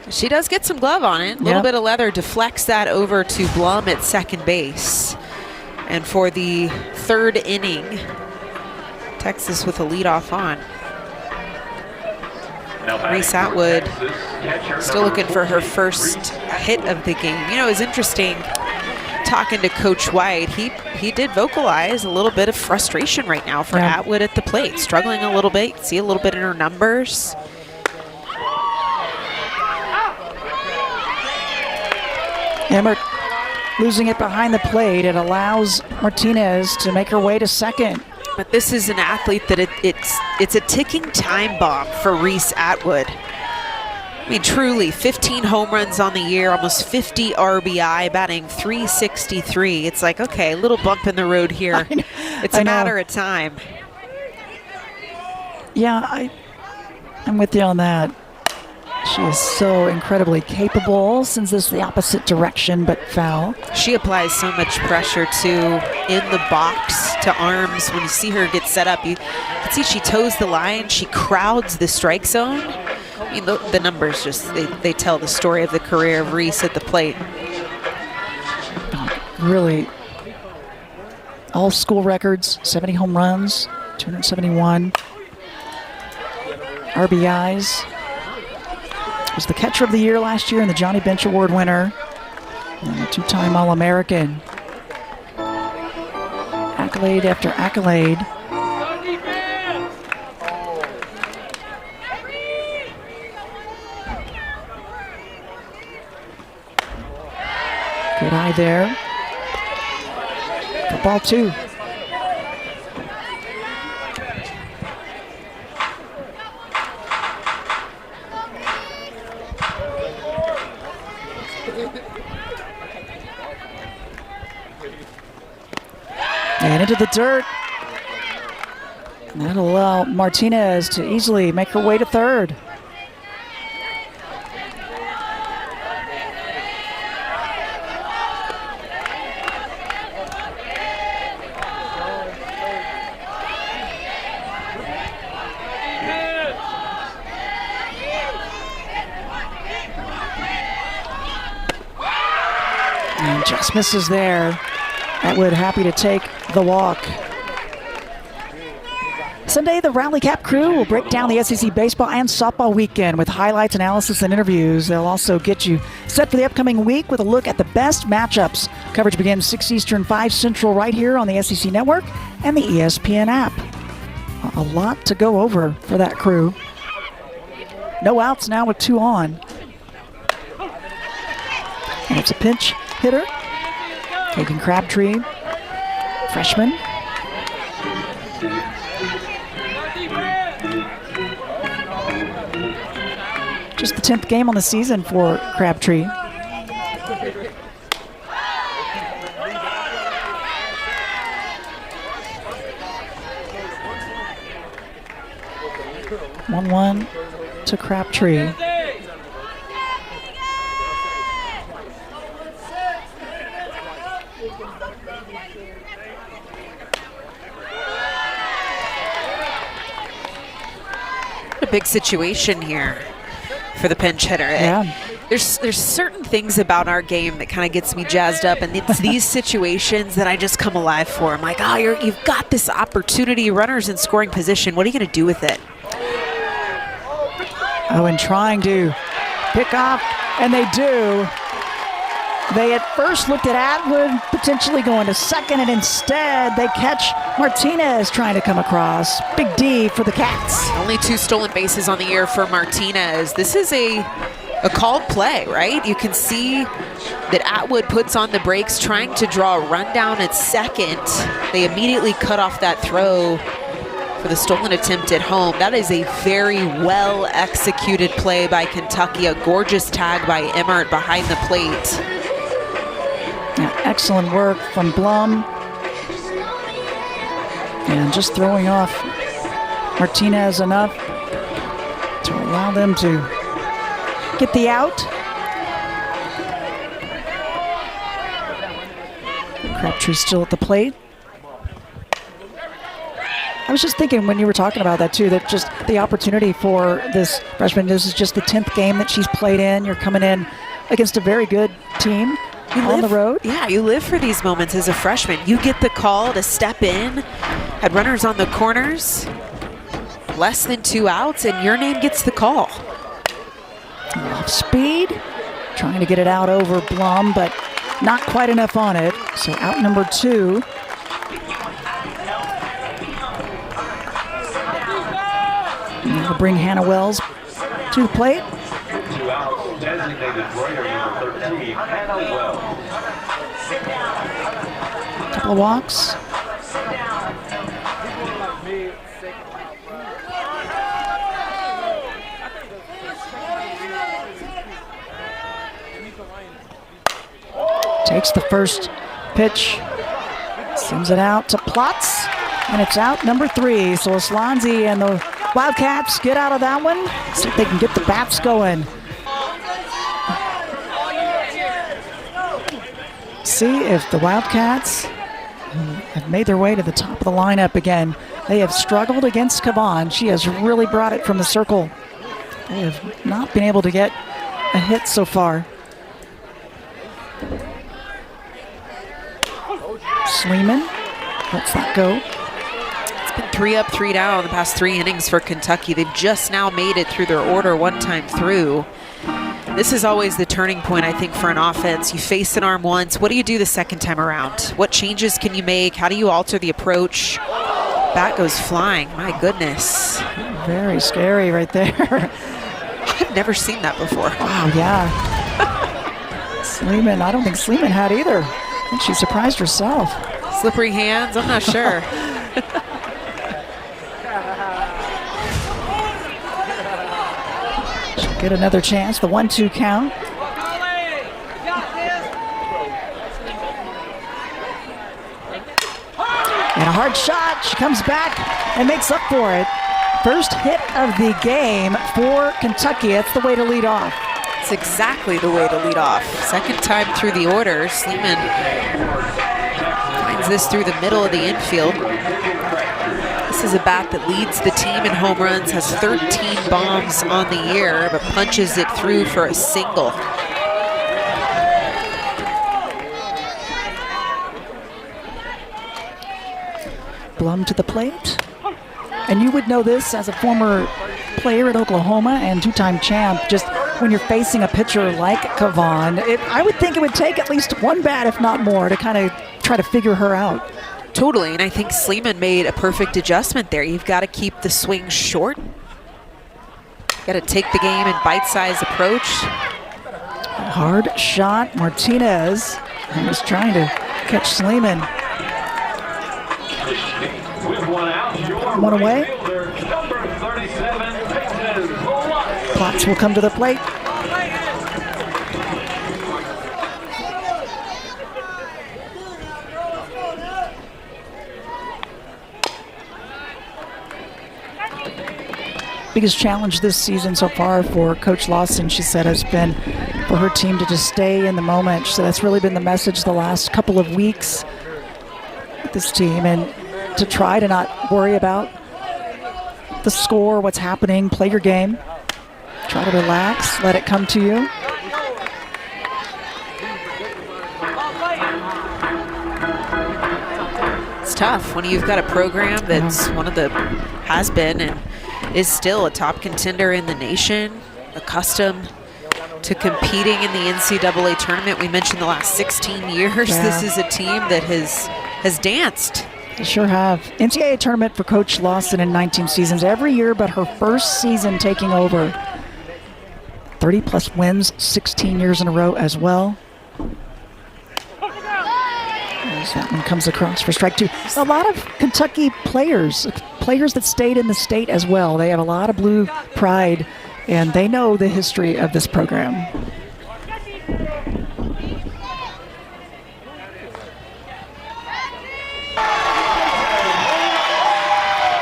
[SPEAKER 2] She does get some glove on it. A little bit of leather deflects that over to Blum at second base. And for the 3rd inning, Texas with a leadoff on. Reese Atwood still looking for her first hit of the game. You know, it's interesting talking to Coach White. He did vocalize a little bit of frustration right now for Atwood at the plate. Struggling a little bit. See a little bit in her numbers.
[SPEAKER 1] Emmert losing it behind the plate. It allows Martinez to make her way to second.
[SPEAKER 2] But this is an athlete that it's a ticking time bomb for Reese Atwood. I mean, truly, 15 home runs on the year, almost 50 RBI, batting .363. It's like, okay, a little bump in the road here. It's a matter of time.
[SPEAKER 1] Yeah, I'm with you on that. She is so incredibly capable. Sends this the opposite direction, but foul.
[SPEAKER 2] She applies so much pressure in the box to arms. When you see her get set up, you can see she toes the line. She crowds the strike zone. I mean, the numbers just, they tell the story of the career of Reese at the plate.
[SPEAKER 1] Really, all school records, 70 home runs, 271 RBIs. Was the catcher of the year last year and the Johnny Bench Award winner. And a 2-time All-American. Accolade after accolade. Good eye there. For ball 2. And into the dirt. That'll allow Martinez to easily make her way to third. And just misses there. Atwood happy to take the walk. Sunday, the Rally Cap crew will break down the SEC baseball and softball weekend with highlights, analysis, and interviews. They'll also get you set for the upcoming week with a look at the best matchups. Coverage begins 6 Eastern, 5 Central right here on the SEC Network and the ESPN app. A lot to go over for that crew. No outs now with 2 on. And it's a pinch hitter. Kagan Crabtree, freshman. Just the 10th game on the season for Crabtree. One to Crabtree.
[SPEAKER 2] A big situation here for the pinch hitter.
[SPEAKER 1] Yeah.
[SPEAKER 2] There's certain things about our game that kind of gets me jazzed up, and it's these situations that I just come alive for. I'm like, oh, you've got this opportunity, runners in scoring position. What are you going to do with it?
[SPEAKER 1] Oh, and trying to pick off, and they do. They at first looked at Atwood potentially going to second, and instead they catch Martinez trying to come across. Big D for the Cats.
[SPEAKER 2] Only 2 stolen bases on the year for Martinez. This is a called play, right? You can see that Atwood puts on the brakes trying to draw a rundown at second. They immediately cut off that throw for the stolen attempt at home. That is a very well executed play by Kentucky. A gorgeous tag by Emmert behind the plate.
[SPEAKER 1] Yeah, excellent work from Blum. And just throwing off Martinez enough to allow them to get the out. Crabtree still at the plate. I was just thinking when you were talking about that too, that just the opportunity for this freshman, this is just the 10th game that she's played in. You're coming in against a very good team on the road.
[SPEAKER 2] Yeah, you live for these moments as a freshman. You get the call to step in, had runners on the corners, less than 2 outs, and your name gets the call.
[SPEAKER 1] Off speed, trying to get it out over Blum, but not quite enough on it. So out number 2. Now to bring Hannah Wells to the plate.
[SPEAKER 3] 2 outs, designated player number 13, Hannah Wells.
[SPEAKER 1] Couple of walks. Takes the first pitch, sends it out to Plotz, and it's out number 3. So Aslanzi and the Wildcats get out of that one. See if they can get the bats going. See if the Wildcats have made their way to the top of the lineup again. They have struggled against Kavan. She has really brought it from the circle. They have not been able to get a hit so far. Sleeman lets that go.
[SPEAKER 2] It's been 3 up, 3 down the past 3 innings for Kentucky. They've just now made it through their order one time through. This is always the turning point, I think, for an offense. You face an arm once. What do you do the second time around? What changes can you make? How do you alter the approach? Bat goes flying. My goodness.
[SPEAKER 1] Very scary right there.
[SPEAKER 2] I've never seen that before.
[SPEAKER 1] Wow, yeah. Sleeman, I don't think Sleeman had either. I think she surprised herself.
[SPEAKER 2] Slippery hands, I'm not sure.
[SPEAKER 1] She'll get another chance, the 1-2 count. And a hard shot, she comes back and makes up for it. First hit of the game for Kentucky. That's the way to lead off.
[SPEAKER 2] It's exactly the way to lead off. Second time through the order, Sleeman finds this through the middle of the infield. This is a bat that leads the team in home runs, has 13 bombs on the year, but punches it through for a single.
[SPEAKER 1] Blum to the plate. And you would know this as a former player at Oklahoma and two-time champ, just when you're facing a pitcher like Kavan, I would think it would take at least one bat, if not more, to kind of try to figure her out.
[SPEAKER 2] Totally, and I think Sleeman made a perfect adjustment there. You've got to keep the swing short. Got to take the game in bite-sized approach.
[SPEAKER 1] Hard shot, Martinez was trying to catch Sleeman.
[SPEAKER 3] With one out, your
[SPEAKER 1] One away.
[SPEAKER 3] fielder, number 37, Texas Longhorns.
[SPEAKER 1] Potts will come to the plate. Biggest challenge this season so far for Coach Lawson, she said, has been for her team to just stay in the moment. So that's really been the message the last couple of weeks with this team, and to try to not worry about the score, what's happening, play your game. Try to relax, let it come to you.
[SPEAKER 2] It's tough when you've got a program that's one of the, has been and is still a top contender in the nation, accustomed to competing in the NCAA tournament. We mentioned the last 16 years.
[SPEAKER 1] Yeah.
[SPEAKER 2] This is a team that has danced.
[SPEAKER 1] They sure have. NCAA tournament for Coach Lawson in 19 seasons every year, but her first season taking over. 30-plus wins, 16 years in a row as well. As that one comes across for strike two. A lot of Kentucky players that stayed in the state as well. They have a lot of blue pride, and they know the history of this program.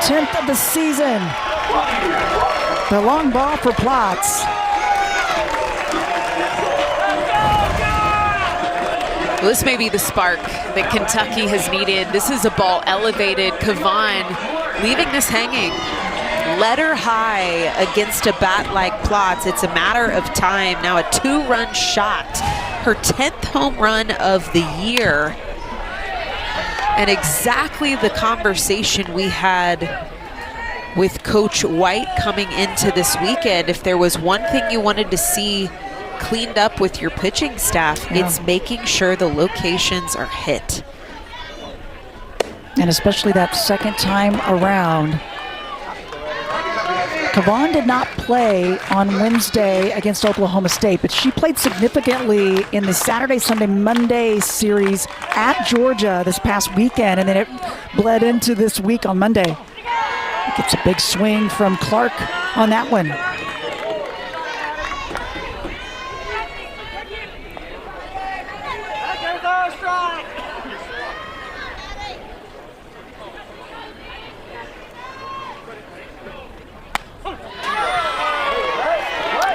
[SPEAKER 1] 10th of the season. The long ball for Platts.
[SPEAKER 2] Well, this may be the spark that Kentucky has needed. This is a ball elevated. Kavan leaving this hanging. Let her high against a bat like Platts. It's a matter of time. Now a 2-run shot. Her 10th home run of the year. And exactly the conversation we had with Coach White coming into this weekend. If there was one thing you wanted to see cleaned up with your pitching staff, it's making sure the locations are hit.
[SPEAKER 1] And especially that second time around. Kavan did not play on Wednesday against Oklahoma State, but she played significantly in the Saturday, Sunday, Monday series at Georgia this past weekend, and then it bled into this week on Monday. Gets a big swing from Clark on that one.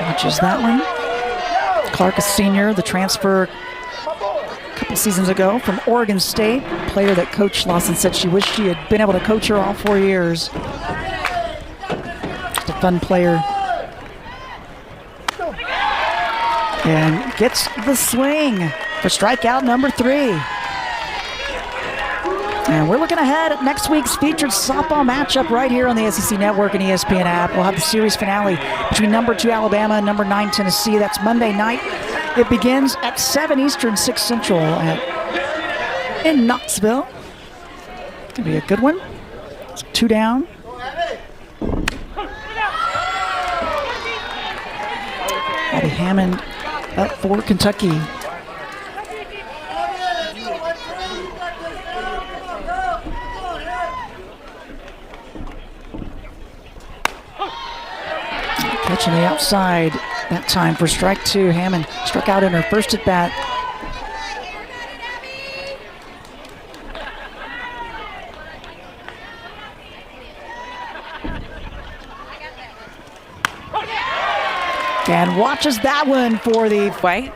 [SPEAKER 1] Watches that one. Clark, a senior, the transfer a couple seasons ago from Oregon State, player that Coach Lawson said she wished she had been able to coach her all 4 years. Just a fun player. And gets the swing for strikeout number 3. And we're looking ahead at next week's featured softball matchup right here on the SEC Network and ESPN app. We'll have the series finale between number 2 Alabama and number 9 Tennessee. That's Monday night. It begins at 7 Eastern, 6 Central in Knoxville. It's going to be a good one. It's 2 down. Bobby Hammond up for Kentucky. Pitch on the outside that time for strike 2. Hammond struck out in her first at bat. And watches that one for the
[SPEAKER 2] White.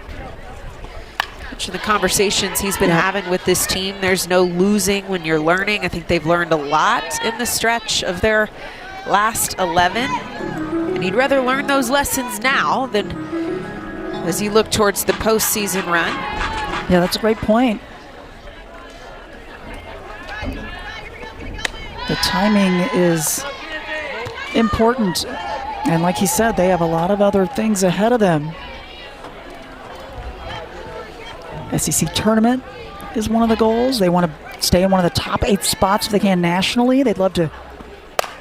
[SPEAKER 2] The conversations he's been having with this team, there's no losing when you're learning. I think they've learned a lot in the stretch of their last 11. And you'd rather learn those lessons now than as you look towards the postseason run.
[SPEAKER 1] Yeah, that's a great point. The timing is important. And like he said, they have a lot of other things ahead of them. SEC tournament is one of the goals. They want to stay in one of the top 8 spots if they can nationally. They'd love to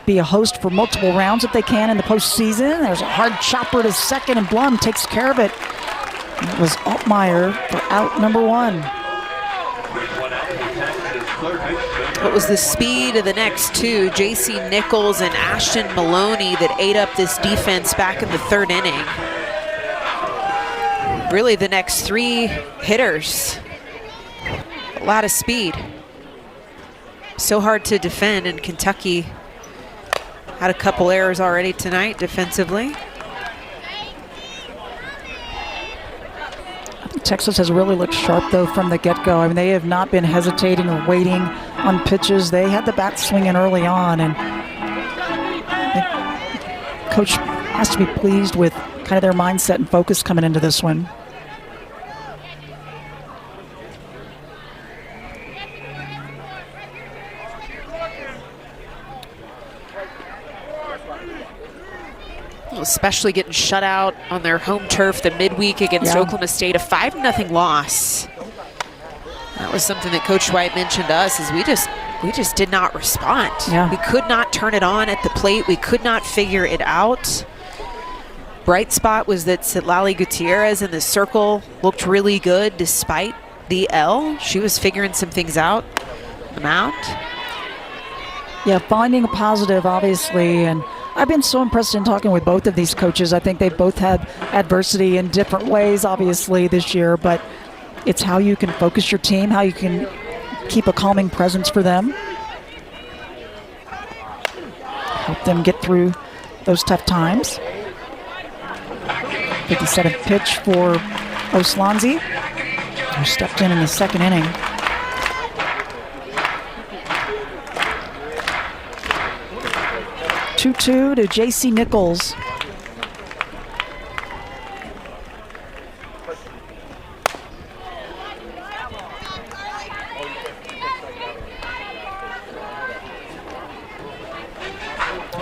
[SPEAKER 1] be a host for multiple rounds if they can in the postseason. There's a hard chopper to second, and Blum takes care of it. It was Altmaier for out number 1.
[SPEAKER 2] What was the speed of the next 2, J.C. Nichols and Ashton Maloney, that ate up this defense back in the 3rd inning? Really, the next 3 hitters, a lot of speed. So hard to defend, and Kentucky had a couple errors already tonight defensively.
[SPEAKER 1] I think Texas has really looked sharp, though, from the get-go. I mean, they have not been hesitating or waiting on pitches. They had the bat swinging early on, and I think Coach has to be pleased with kind of their mindset and focus coming into this one.
[SPEAKER 2] Especially getting shut out on their home turf the midweek against Oklahoma State, a 5-0 loss. That was something that Coach White mentioned to us, is we just did not respond. We could not turn it on at the plate. We could not figure it out. Bright spot was that Citlali Gutierrez in the circle looked really good despite the L. She was figuring some things out on the mound.
[SPEAKER 1] Yeah, finding a positive, obviously, and I've been so impressed in talking with both of these coaches. I think they've both had adversity in different ways, obviously, this year, but it's how you can focus your team, how you can keep a calming presence for them, help them get through those tough times. 57th pitch for Oslanzi, who stepped in the 2nd inning. Two-two to J.C. Nichols.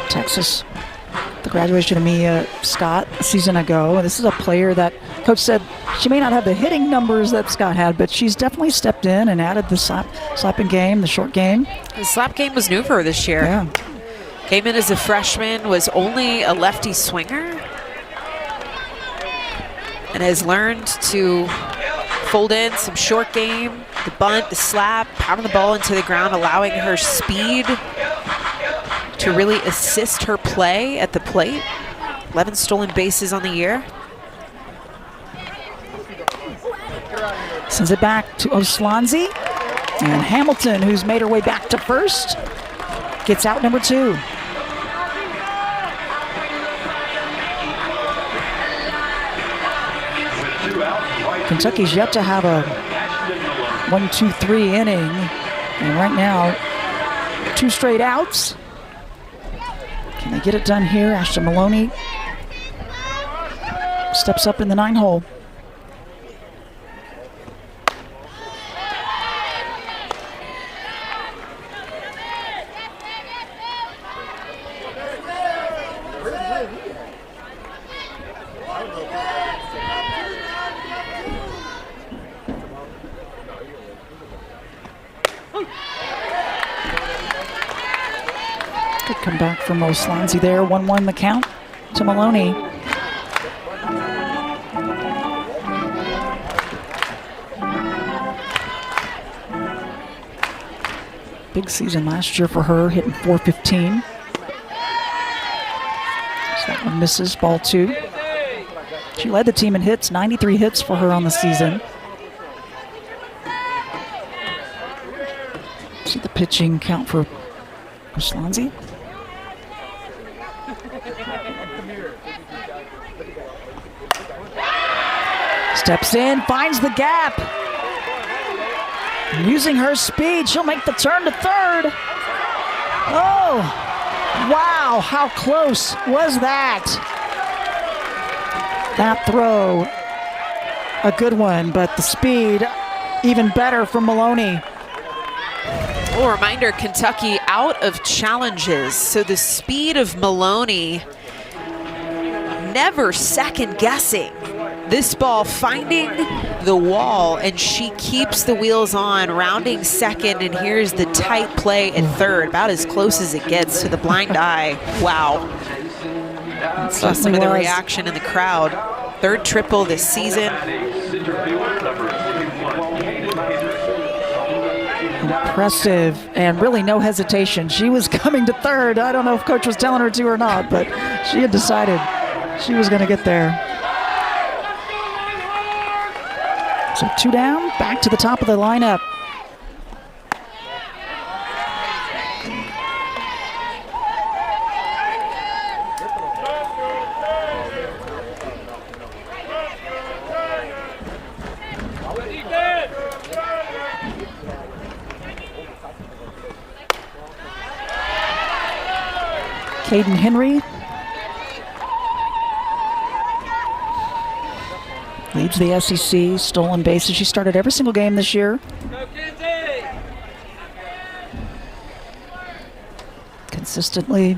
[SPEAKER 1] Texas, the graduation of Mia Scott a season ago. This is a player that Coach said she may not have the hitting numbers that Scott had, but she's definitely stepped in and added the slapping game, the short game.
[SPEAKER 2] The slap game was new for her this year.
[SPEAKER 1] Yeah.
[SPEAKER 2] Came in as a freshman, was only a lefty swinger, and has learned to fold in some short game, the bunt, the slap, pounding the ball into the ground, allowing her speed to really assist her play at the plate. 11 stolen bases on the year.
[SPEAKER 1] Sends it back to Oslanzi. And Hamilton, who's made her way back to first, gets out number 2. Kentucky's yet to have a 1-2-3 inning. And right now, 2 straight outs. Can they get it done here? Ashton Maloney steps up in the 9 hole. Good comeback from Oslanzi there. 1-1 the count to Maloney. Big season last year for her, hitting .415. So And misses ball 2. She led the team in hits, 93 hits for her on the season. See the pitching count for Swansea. Steps in, finds the gap. Using her speed, she'll make the turn to third. Oh, wow, how close was that? That throw, a good one, but the speed, even better from Maloney.
[SPEAKER 2] Oh, reminder, Kentucky out of challenges. So the speed of Maloney, never second guessing. This ball finding the wall, and she keeps the wheels on, rounding second, and here's the tight play at third, about as close as it gets to the blind eye. Wow. Saw some of the reaction in the crowd. Third triple this season.
[SPEAKER 1] Impressive, and really no hesitation. She was coming to third. I don't know if coach was telling her to or not, but she had decided she was going to get there. So 2 down, back to the top of the lineup. Caden Henry leads the SEC, stolen bases. She started every single game this year. Consistently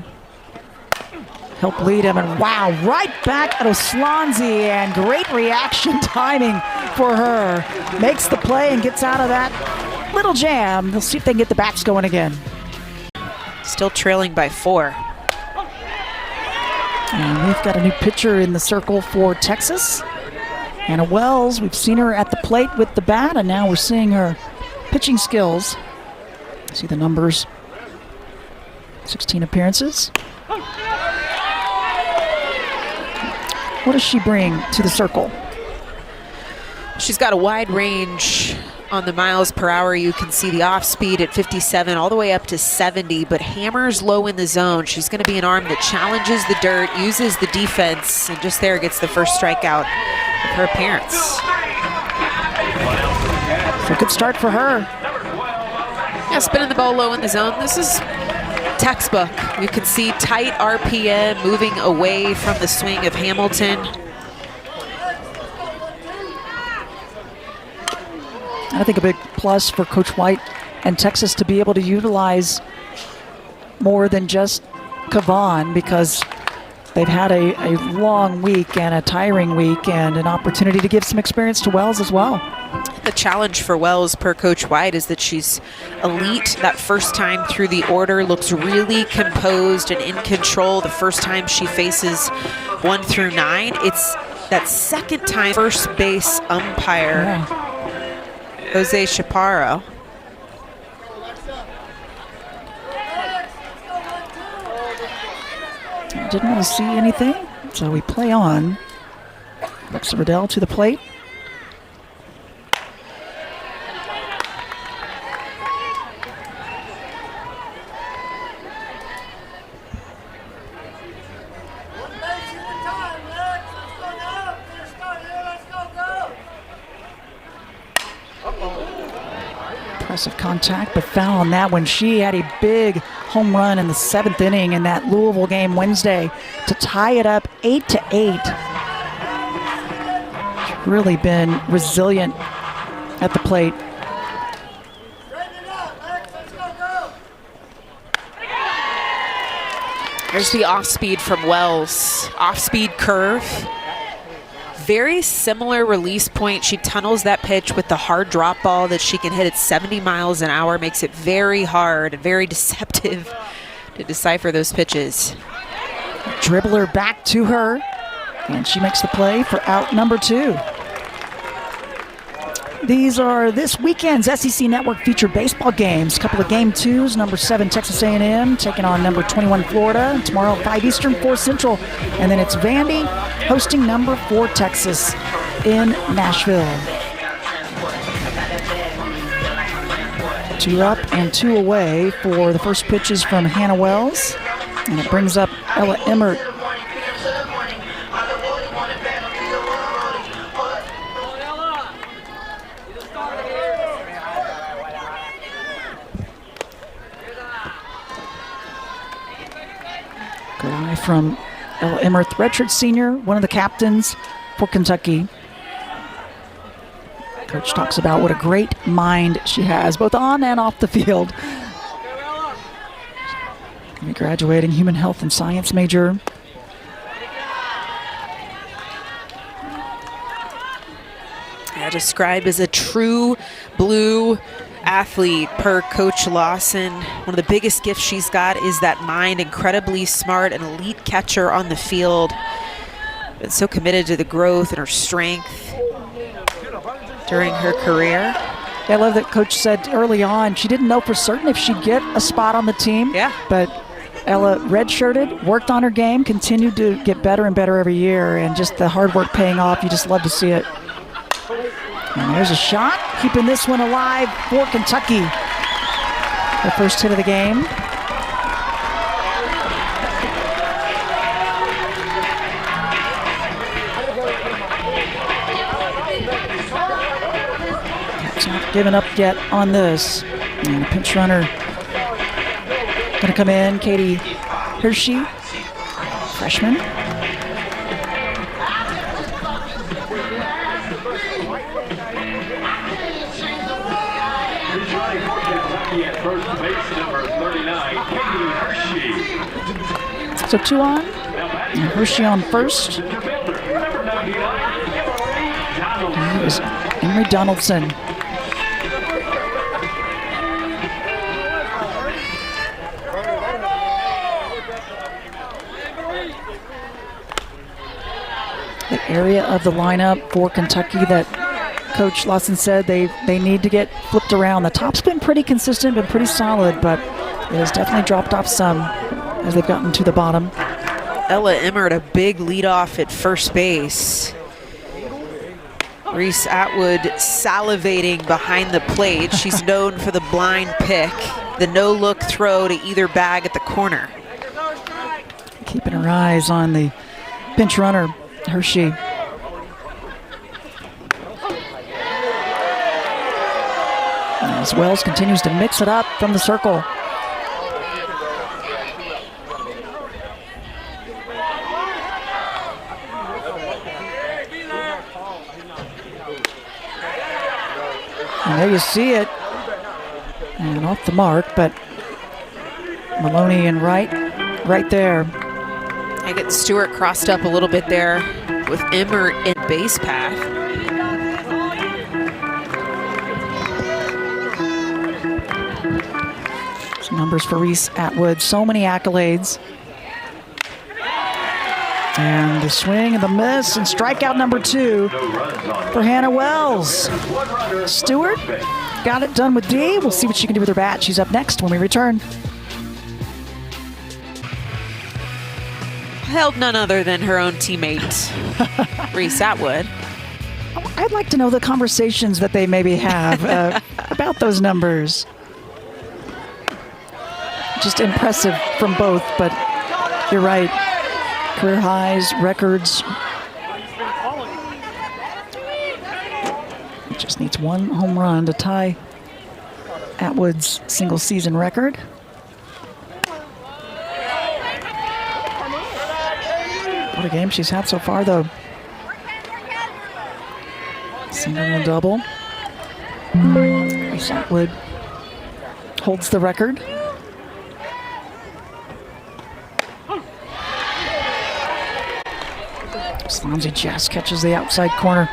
[SPEAKER 1] help lead him, and wow, right back at Oslanzi, and great reaction timing for her. Makes the play and gets out of that little jam. We'll see if they can get the bats going again.
[SPEAKER 2] Still trailing by 4.
[SPEAKER 1] And we've got a new pitcher in the circle for Texas. Anna Wells, we've seen her at the plate with the bat, and now we're seeing her pitching skills. See the numbers. 16 appearances. What does she bring to the circle?
[SPEAKER 2] She's got a wide range on the miles per hour. You can see the off speed at 57 all the way up to 70, but hammers low in the zone. She's going to be an arm that challenges the dirt, uses the defense, and just there gets the first strikeout of her appearance.
[SPEAKER 1] So good start for her.
[SPEAKER 2] Yeah, spinning the ball low in the zone. This is textbook. You can see tight RPM, moving away from the swing of Hamilton.
[SPEAKER 1] I think a big plus for Coach White and Texas to be able to utilize more than just Kavan, because they've had a long week and a tiring week, and an opportunity to give some experience to Wells as well.
[SPEAKER 2] The challenge for Wells, per Coach White, is that she's elite that first time through the order, looks really composed and in control the first time she faces 1 through 9. It's that second time first base umpire.
[SPEAKER 1] Yeah.
[SPEAKER 2] Jose Chaparro.
[SPEAKER 1] Didn't want to see anything, so we play on. Alexa Riddell to the plate. Impressive contact, but foul on that one. She had a big home run in the 7th inning in that Louisville game Wednesday to tie it up 8-8. She's really been resilient at the plate.
[SPEAKER 2] There's the off-speed from Wells. Off-speed curve. Very similar release point. She tunnels that pitch with the hard drop ball that she can hit at 70 miles an hour. Makes it very hard and very deceptive to decipher those pitches.
[SPEAKER 1] Dribbler back to her, and she makes the play for out number 2. These are this weekend's SEC Network featured baseball games. A couple of game twos. Number 7 Texas A&M taking on number 21 Florida. Tomorrow 5 Eastern, 4 Central. And then it's Vandy hosting number 4 Texas in Nashville. 2 up and 2 away for the first pitches from Hannah Wells. And it brings up Ella Emmert. Good eye from Ella Emmert, redshirt senior, one of the captains for Kentucky. Coach talks about what a great mind she has, both on and off the field. Gonna be graduating human health and science major.
[SPEAKER 2] Yeah, described as a true blue athlete per Coach Lawson. One of the biggest gifts she's got is that mind, incredibly smart, an elite catcher on the field. Been so committed to the growth and her strength during her career.
[SPEAKER 1] Yeah, I love that Coach said early on she didn't know for certain if she'd get a spot on the team.
[SPEAKER 2] Yeah.
[SPEAKER 1] But Ella redshirted, worked on her game, continued to get better and better every year, and just the hard work paying off. You just love to see it. And there's a shot, keeping this one alive for Kentucky. The first hit of the game. It's not giving up yet on this. And a pinch runner going to come in, Katie Hershey, freshman.
[SPEAKER 3] At first base, number 39, Katie Hershey.
[SPEAKER 1] So 2 on, and Hershey on first.
[SPEAKER 3] Number 99,
[SPEAKER 1] And it was Emery Donaldson. The area of the lineup for Kentucky that Coach Lawson said they need to get flipped around. The top's been pretty consistent, been pretty solid, but it has definitely dropped off some as they've gotten to the bottom.
[SPEAKER 2] Ella Emmert, a big leadoff at first base. Reese Atwood salivating behind the plate. She's known for the blind pick, the no-look throw to either bag at the corner.
[SPEAKER 1] Keeping her eyes on the pinch runner, Hershey. As Wells continues to mix it up from the circle. And there you see it. And off the mark, but Maloney and right there.
[SPEAKER 2] I get Stewart crossed up a little bit there with Emmert in base path.
[SPEAKER 1] Some numbers for Reese Atwood, so many accolades. And the swing and the miss and strikeout number 2 for Hannah Wells. Stewart got it done with D. We'll see what she can do with her bat. She's up next when we return.
[SPEAKER 2] Held none other than her own teammate, Reese Atwood.
[SPEAKER 1] I'd like to know the conversations that they maybe have about those numbers. Just impressive from both, but you're right. Career highs, records. It just needs 1 home run to tie Atwood's single season record. What a game she's had so far, though. Single and double. Reese Atwood holds the record. Slanzy just catches the outside corner.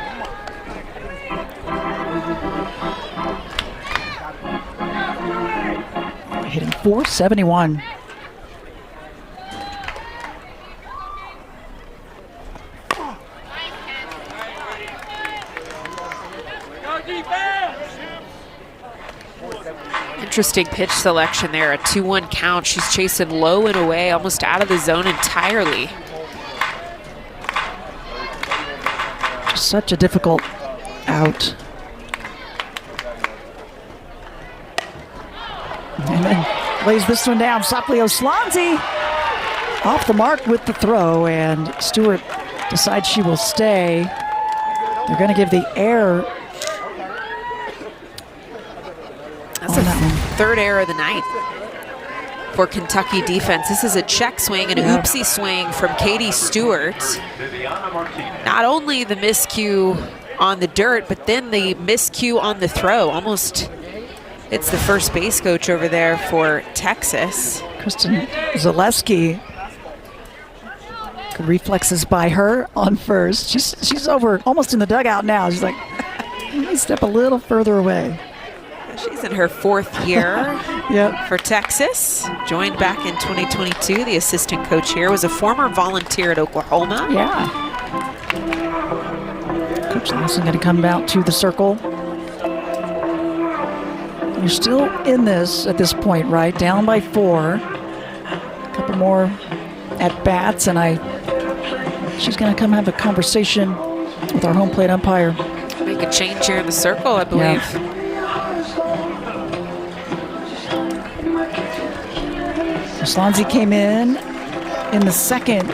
[SPEAKER 1] Hitting .471.
[SPEAKER 2] Interesting pitch selection there, a 2-1 count. She's chasing low and away, almost out of the zone entirely.
[SPEAKER 1] Such a difficult out. And then lays this one down. Soplio Slonzi off the mark with the throw, and Stewart decides she will stay. They're going to give the error.
[SPEAKER 2] That's the third error of the night for Kentucky defense. This is a check swing, an oopsie swing from Katie Stewart. Not only the miscue on the dirt, but then the miscue on the throw. Almost hits the first base coach over there for Texas.
[SPEAKER 1] Kristen Zaleski. Good reflexes by her on first. She's over almost in the dugout now. She's like, let me step a little further away.
[SPEAKER 2] She's in her 4th year
[SPEAKER 1] Yep.
[SPEAKER 2] for Texas. Joined back in 2022. The assistant coach here was a former volunteer at Oklahoma.
[SPEAKER 1] Yeah. Coach Lawson going to come out to the circle. You're still in this at this point, right? Down by 4. A couple more at bats, and she's going to come have a conversation with our home plate umpire.
[SPEAKER 2] Make a change here in the circle, I believe.
[SPEAKER 1] Yeah. Slonzi came in the second.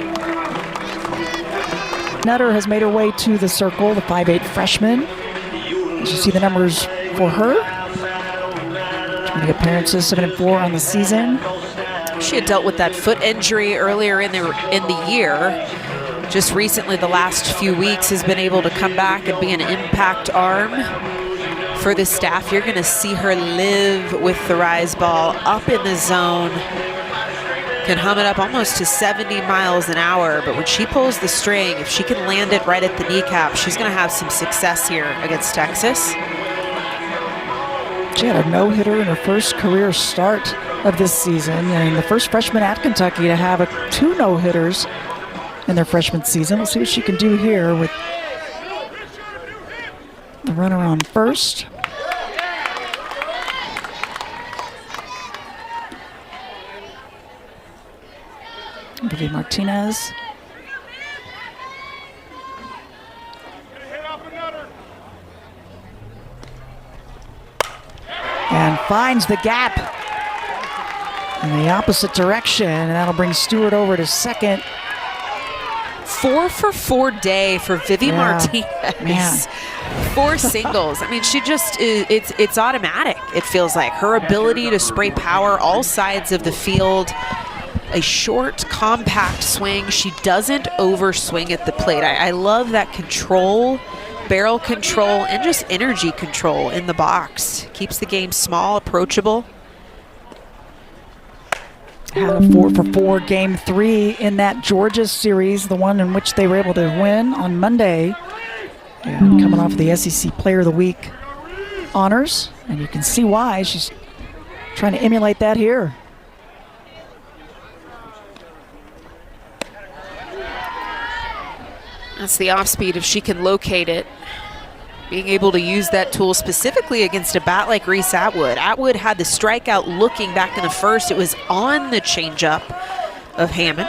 [SPEAKER 1] Nutter has made her way to the circle, the 5'8" freshman. As you see the numbers for her. 20 appearances, 7-4 on the season.
[SPEAKER 2] She had dealt with that foot injury earlier in the year. Just recently, the last few weeks, has been able to come back and be an impact arm for the staff. You're going to see her live with the rise ball up in the zone. Can hum it up almost to 70 miles an hour, but when she pulls the string, if she can land it right at the kneecap, she's going to have some success here against Texas.
[SPEAKER 1] She had a no-hitter in her first career start of this season, and the first freshman at Kentucky to have 2 no-hitters in their freshman season. We'll see what she can do here with the runner on first. Vivi Martinez. And finds the gap in the opposite direction, and that'll bring Stewart over to second.
[SPEAKER 2] 4 for 4 day for Vivi Martinez.
[SPEAKER 1] Man.
[SPEAKER 2] 4 singles. I mean, she just, it's automatic, it feels like. Her ability to spray power all sides of the field. A short, compact swing. She doesn't overswing at the plate. I love that control, barrel control, and just energy control in the box. Keeps the game small, approachable.
[SPEAKER 1] Had a 4 for 4 game 3 in that Georgia series, the one in which they were able to win on Monday. And coming off the SEC Player of the Week honors, and you can see why she's trying to emulate that here.
[SPEAKER 2] That's the off speed if she can locate it. Being able to use that tool specifically against a bat like Reese Atwood. Atwood had the strikeout looking back in the first. It was on the changeup of Hammond.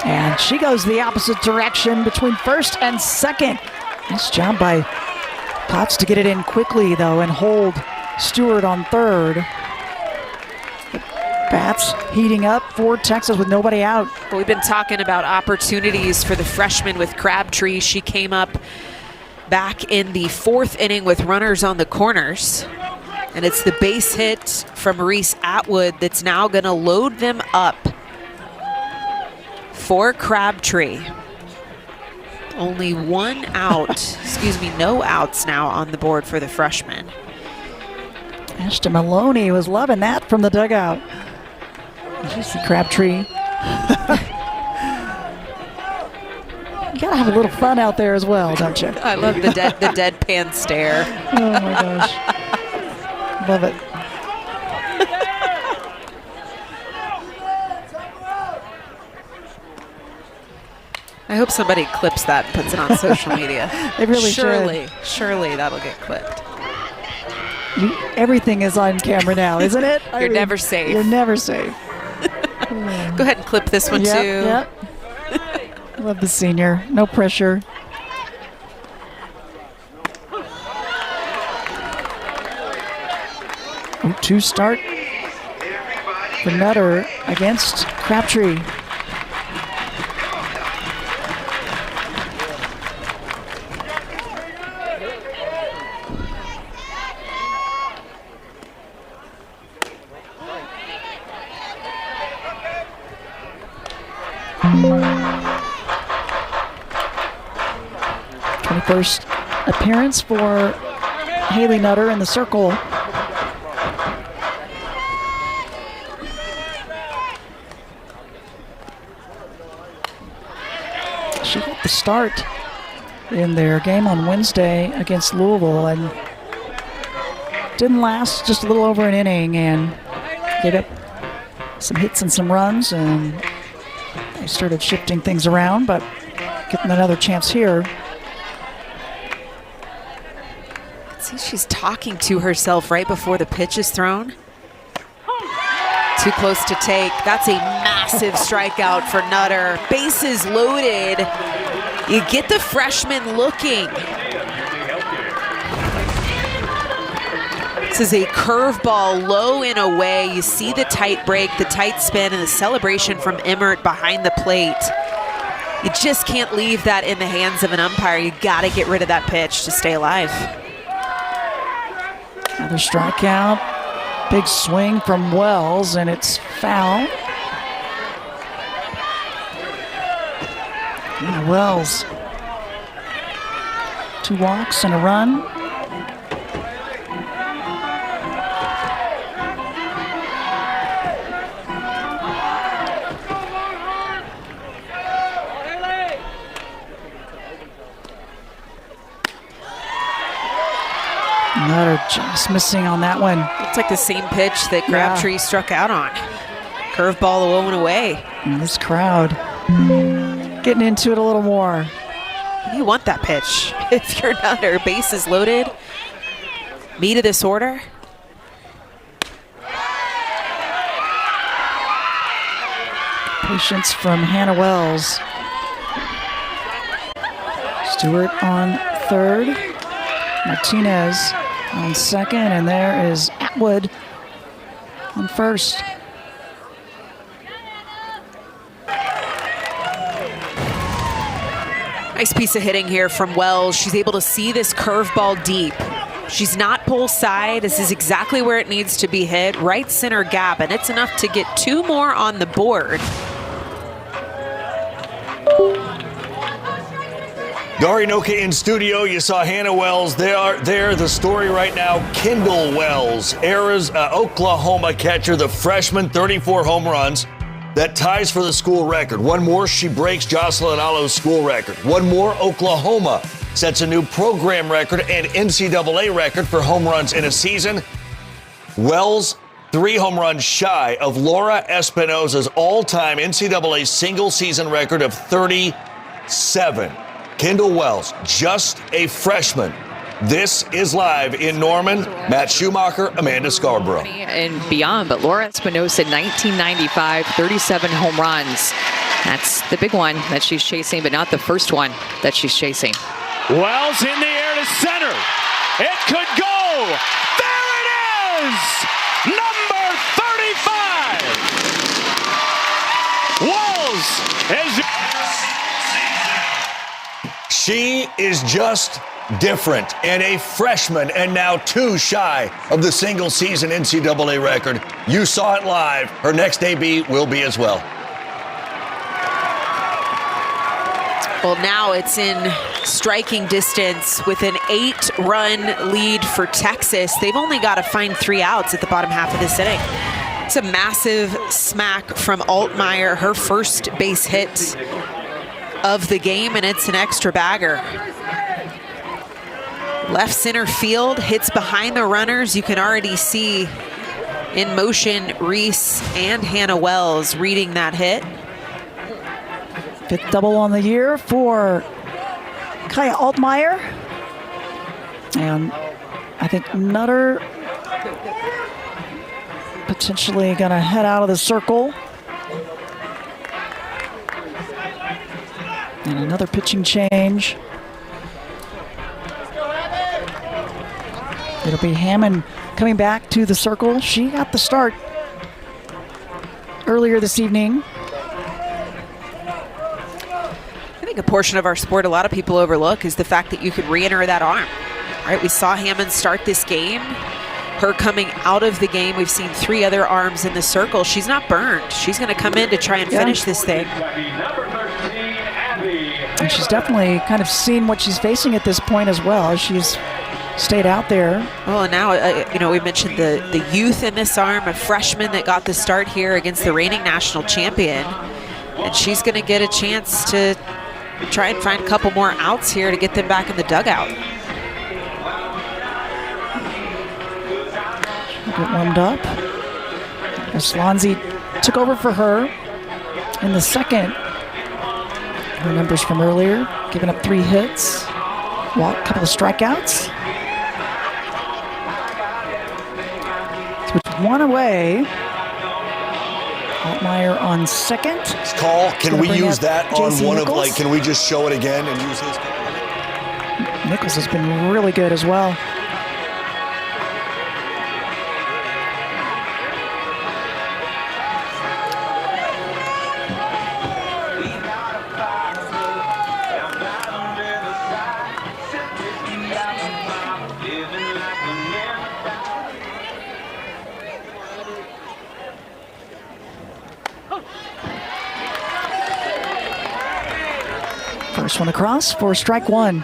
[SPEAKER 1] And she goes the opposite direction between first and second. Nice job by Potts to get it in quickly, though, and hold Stewart on third. Bats heating up for Texas with nobody out.
[SPEAKER 2] We've been talking about opportunities for the freshman with Crabtree. She came up back in the 4th inning with runners on the corners. And it's the base hit from Reese Atwood that's now going to load them up for Crabtree. Only 1 out, no outs now on the board for the freshman.
[SPEAKER 1] Ashton Maloney was loving that from the dugout. Did you see Crabtree? You gotta have a little fun out there as well, don't you?
[SPEAKER 2] I love the deadpan stare.
[SPEAKER 1] Oh my gosh. Love it.
[SPEAKER 2] I hope somebody clips that and puts it on social media.
[SPEAKER 1] They really
[SPEAKER 2] Surely that'll get clipped.
[SPEAKER 1] Everything is on camera now, isn't it?
[SPEAKER 2] You're never safe.
[SPEAKER 1] You're never safe.
[SPEAKER 2] Go ahead and clip this one too.
[SPEAKER 1] Yep. Love the senior. No pressure. 0-2 start for Nutter against Crabtree. First appearance for Haley Nutter in the circle. She got the start in their game on Wednesday against Louisville and didn't last, just a little over an inning, and gave up some hits and some runs, and they started shifting things around, but getting another chance here.
[SPEAKER 2] See, she's talking to herself right before the pitch is thrown. Too close to take. That's a massive strikeout for Nutter. Bases loaded. You get the freshman looking. This is a curveball, low and away. You see the tight break, the tight spin, and the celebration from Emmert behind the plate. You just can't leave that in the hands of an umpire. You gotta get rid of that pitch to stay alive.
[SPEAKER 1] Another strikeout, big swing from Wells, and it's foul. Yeah, Wells, 2 walks and a run. Nutter just missing on that one.
[SPEAKER 2] It's like the same pitch that Crabtree struck out on. Curveball low and away.
[SPEAKER 1] And this crowd getting into it a little more.
[SPEAKER 2] You want that pitch if you're Nutter. Bases loaded. Meat of this order.
[SPEAKER 1] Patience from Hannah Wells. Stewart on third. Martinez on second, and there is Atwood on first.
[SPEAKER 2] Nice piece of hitting here from Wells. She's able to see this curveball deep. She's not pull side. This is exactly where it needs to be hit, right center gap, and it's enough to get 2 more on the board.
[SPEAKER 5] Dari Noka in studio. You saw Hannah Wells. There, the story right now. Kendall Wells, Oklahoma catcher, the freshman, 34 home runs. That ties for the school record. One more, she breaks Jocelyn Alo's school record. One more, Oklahoma sets a new program record and NCAA record for home runs in a season. Wells, 3 home runs shy of Laura Espinosa's all-time NCAA single-season record of 37. Kendall Wells, just a freshman. This is live in Norman. Matt Schumacher, Amanda Scarborough.
[SPEAKER 6] And beyond, but Laura Espinosa, 1995, 37 home runs. That's the big one that she's chasing, but not the first one that she's chasing.
[SPEAKER 7] Wells in the air to center. It could go. There it is! Number 35! Wells is...
[SPEAKER 5] She is just different, and a freshman, and now 2 shy of the single-season NCAA record. You saw it live. Her next AB will be as well.
[SPEAKER 2] Well, now it's in striking distance with an 8-run lead for Texas. They've only got to find 3 outs at the bottom half of this inning. It's a massive smack from Altmaier, her first base hit of the game, and it's an extra bagger. Left center field, hits behind the runners. You can already see in motion Reese and Hannah Wells reading that hit.
[SPEAKER 1] Fifth double on the year for Kaya Altmaier. And I think Nutter potentially going to head out of the circle. And another pitching change. It'll be Hammond coming back to the circle. She got the start earlier this evening.
[SPEAKER 2] I think a portion of our sport a lot of people overlook is the fact that you could re-enter that arm. Right, we saw Hammond start this game. Her coming out of the game, we've seen 3 other arms in the circle. She's not burned. She's going to come in to try and finish this thing.
[SPEAKER 1] And she's definitely kind of seen what she's facing at this point as well. She's stayed out there.
[SPEAKER 2] Well, and now, we mentioned the youth in this arm, a freshman that got the start here against the reigning national champion. And she's going to get a chance to try and find a couple more outs here to get them back in the dugout.
[SPEAKER 1] Get warmed up. Swansea took over for her in the second. Her numbers from earlier, giving up 3 hits, walk, couple of strikeouts. Switch 1 away. Altmaier on second.
[SPEAKER 5] Call, can we use that on
[SPEAKER 1] JC
[SPEAKER 5] one
[SPEAKER 1] Nichols?
[SPEAKER 5] of, can we just show it again and use his call?
[SPEAKER 1] Nichols has been really good as well. First one across for strike 1.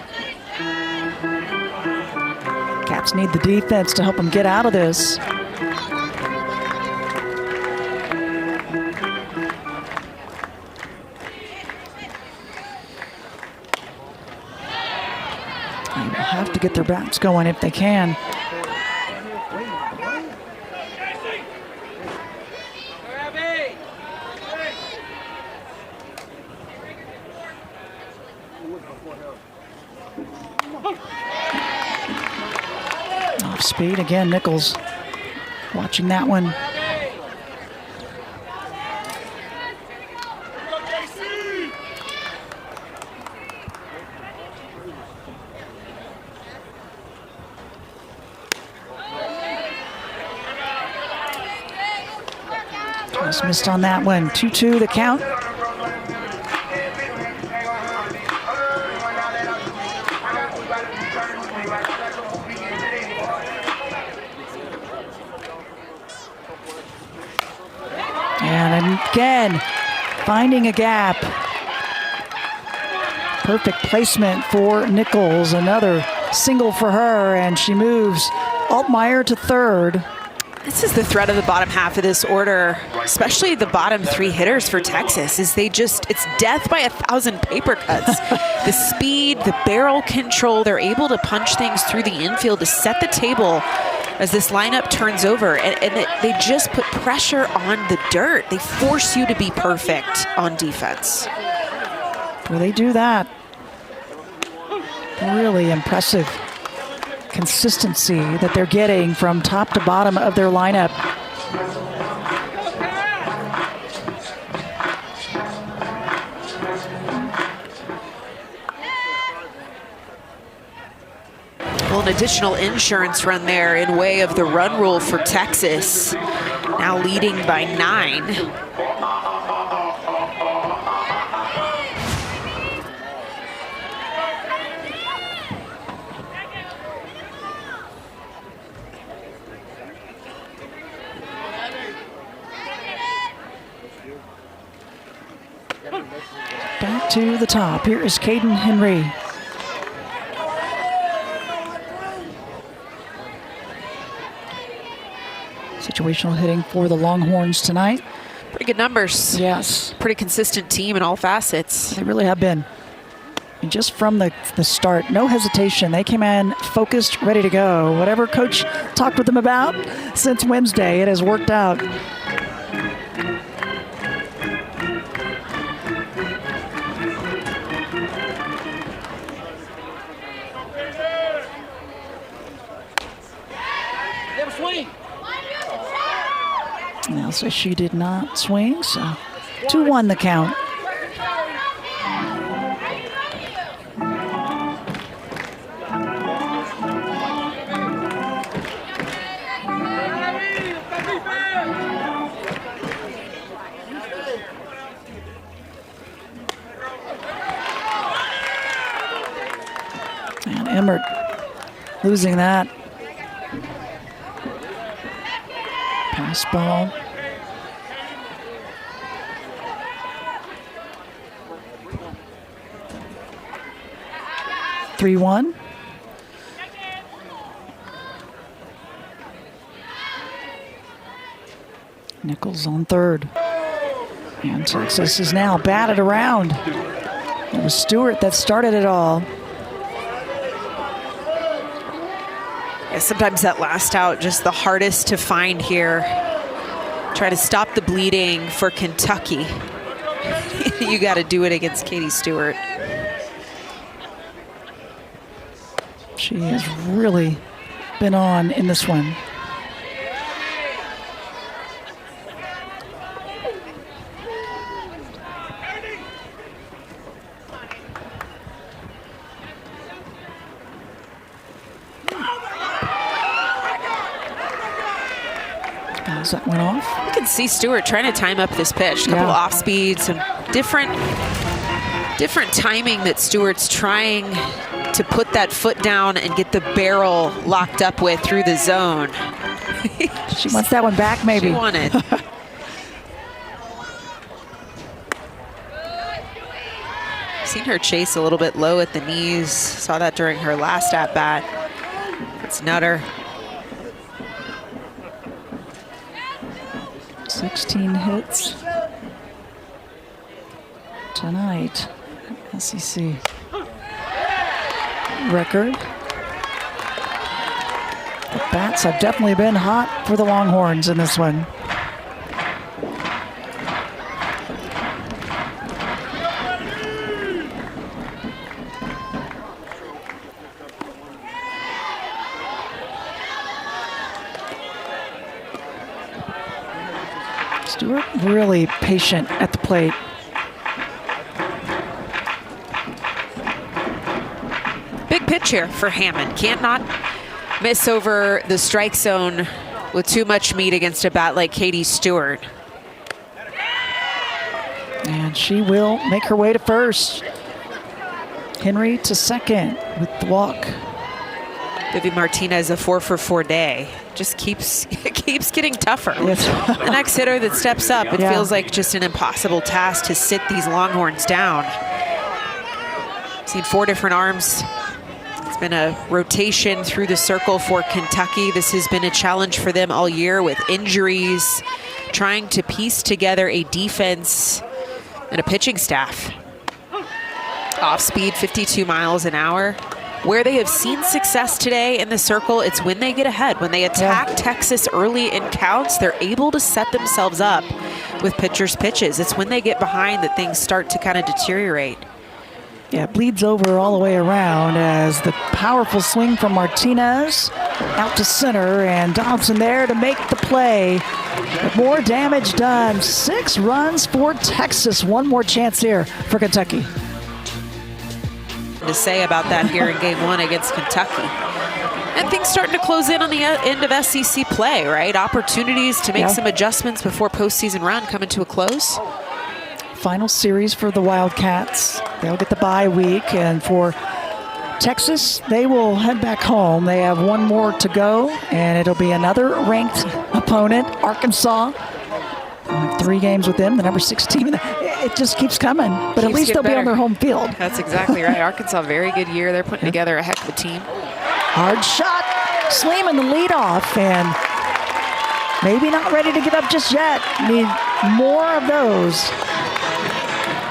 [SPEAKER 1] Caps need the defense to help them get out of this. They will have to get their bats going if they can. Off speed again, Nichols watching that one. Just missed on that one. 2-2 the count. And again, finding a gap. Perfect placement for Nichols. Another single for her, and she moves Altmaier to third.
[SPEAKER 2] This is the threat of the bottom half of this order, especially the bottom 3 hitters for Texas, is it's death by 1,000 paper cuts. The speed, the barrel control, they're able to punch things through the infield to set the table as this lineup turns over, and they just put pressure on the dirt. They force you to be perfect on defense.
[SPEAKER 1] Well, they do that. Really impressive consistency that they're getting from top to bottom of their lineup.
[SPEAKER 2] Well, an additional insurance run there in way of the run rule for Texas, now leading by 9.
[SPEAKER 1] Back to the top. Here is Caden Henry. Situational hitting for the Longhorns tonight.
[SPEAKER 2] Pretty good numbers.
[SPEAKER 1] Yes.
[SPEAKER 2] Pretty consistent team in all facets.
[SPEAKER 1] They really have been. And just from the start, no hesitation. They came in focused, ready to go. Whatever coach talked with them about since Wednesday, it has worked out. So she did not swing, so 2-1 the count. And Emmert losing that. Pass ball. (3-1). Nichols on third. And Texas is now batted around. It was Stewart that started it all.
[SPEAKER 2] Yeah, sometimes that last out just the hardest to find here. Try to stop the bleeding for Kentucky. You got to do it against Katie Stewart.
[SPEAKER 1] She has really been on in this one. As that went off.
[SPEAKER 2] You can see Stewart trying to time up this pitch. A couple off speeds, some different timing that Stewart's trying to put that foot down and get the barrel locked up with through the zone.
[SPEAKER 1] She wants that one back, maybe.
[SPEAKER 2] She wanted. Seen her chase a little bit low at the knees. Saw that during her last at bat. It's Nutter.
[SPEAKER 1] 16 hits tonight. SEC record. The bats have definitely been hot for the Longhorns in this one. Stewart really patient at the plate.
[SPEAKER 2] Big pitch here for Hammond. Can't not miss over the strike zone with too much meat against a bat like Katie Stewart.
[SPEAKER 1] And she will make her way to first. Henry to second with the walk.
[SPEAKER 2] Vivi Martinez, a 4-for-4 day. Just keeps getting tougher.
[SPEAKER 1] Yes.
[SPEAKER 2] The next hitter that steps up, it feels like just an impossible task to sit these Longhorns down. Seen 4 different arms. It's been a rotation through the circle for Kentucky. This has been a challenge for them all year with injuries, trying to piece together a defense and a pitching staff. Off speed, 52 miles an hour. Where they have seen success today in the circle, it's when they get ahead. When they attack Texas early in counts, they're able to set themselves up with pitchers' pitches. It's when they get behind that things start to kind of deteriorate.
[SPEAKER 1] Yeah, it bleeds over all the way around as the powerful swing from Martinez out to center, and Donaldson there to make the play. But more damage done. 6 runs for Texas. One more chance here for Kentucky.
[SPEAKER 2] To say about that here in game 1 against Kentucky. And things starting to close in on the end of SEC play, right? Opportunities to make some adjustments before postseason run coming to a close.
[SPEAKER 1] Final series for the Wildcats. They'll get the bye week, and for Texas, they will head back home. They have one more to go, and it'll be another ranked opponent, Arkansas. 3 games with them, the number 6 team. It just keeps coming, but at least they'll be on their home field.
[SPEAKER 2] That's exactly right. Arkansas, very good year. They're putting together a heck of a team.
[SPEAKER 1] Hard shot. Sleeman the leadoff, and maybe not ready to give up just yet. Need more of those.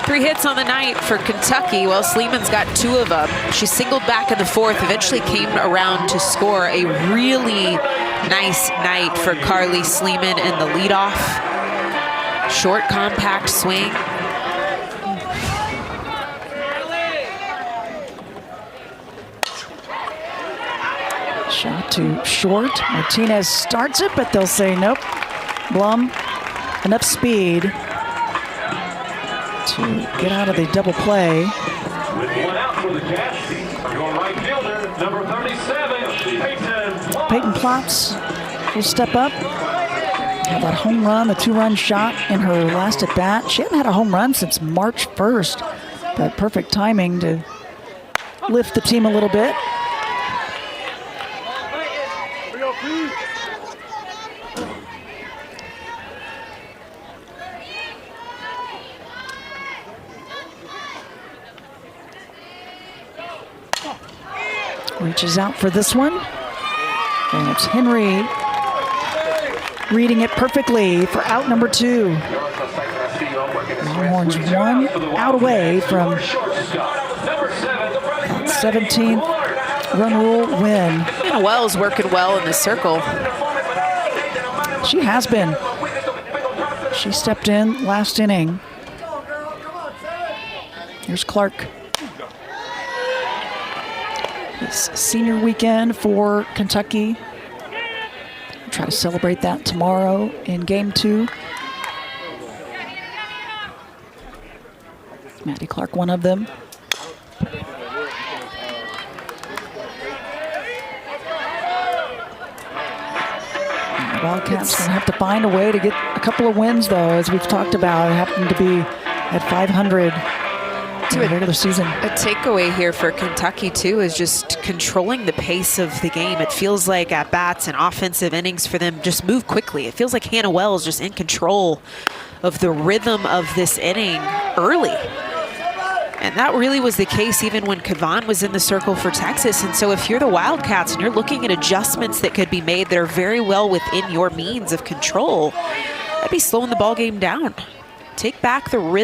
[SPEAKER 2] 3 hits on the night for Kentucky. Well, Sleeman's got 2 of them. She singled back in the 4th, eventually came around to score a really nice night for Carly Sleeman in the leadoff. Short, compact swing. Shot to short. Martinez starts it, but they'll say nope. Blum
[SPEAKER 1] enough speed to get out of the double play.
[SPEAKER 3] With one out for the Cats, your right fielder, number 37,
[SPEAKER 1] Peyton Plotz will step up. Had that home run, the 2-run shot in her last at bat. She hadn't had a home run since March 1st. But perfect timing to lift the team a little bit. Reaches out for this one. And it's Henry reading it perfectly for out number 2. Longhorns 1 out away from 17th run rule win.
[SPEAKER 2] Hannah Wells working well in the circle.
[SPEAKER 1] She has been. She stepped in last inning. Here's Clark. It's senior weekend for Kentucky. Try to celebrate that tomorrow in game 2. Maddie Clark, one of them. The Wildcats going to have to find a way to get a couple of wins, though, as we've talked about. It happened to be at 500 in the regular season.
[SPEAKER 2] A takeaway here for Kentucky, too, is just controlling the pace of the game. It feels like at-bats and offensive innings for them just move quickly. It feels like Hannah Wells just in control of the rhythm of this inning early. And that really was the case even when Kavan was in the circle for Texas. And so if you're the Wildcats and you're looking at adjustments that could be made that are very well within your means of control, that'd be slowing the ball game down. Take back the rhythm.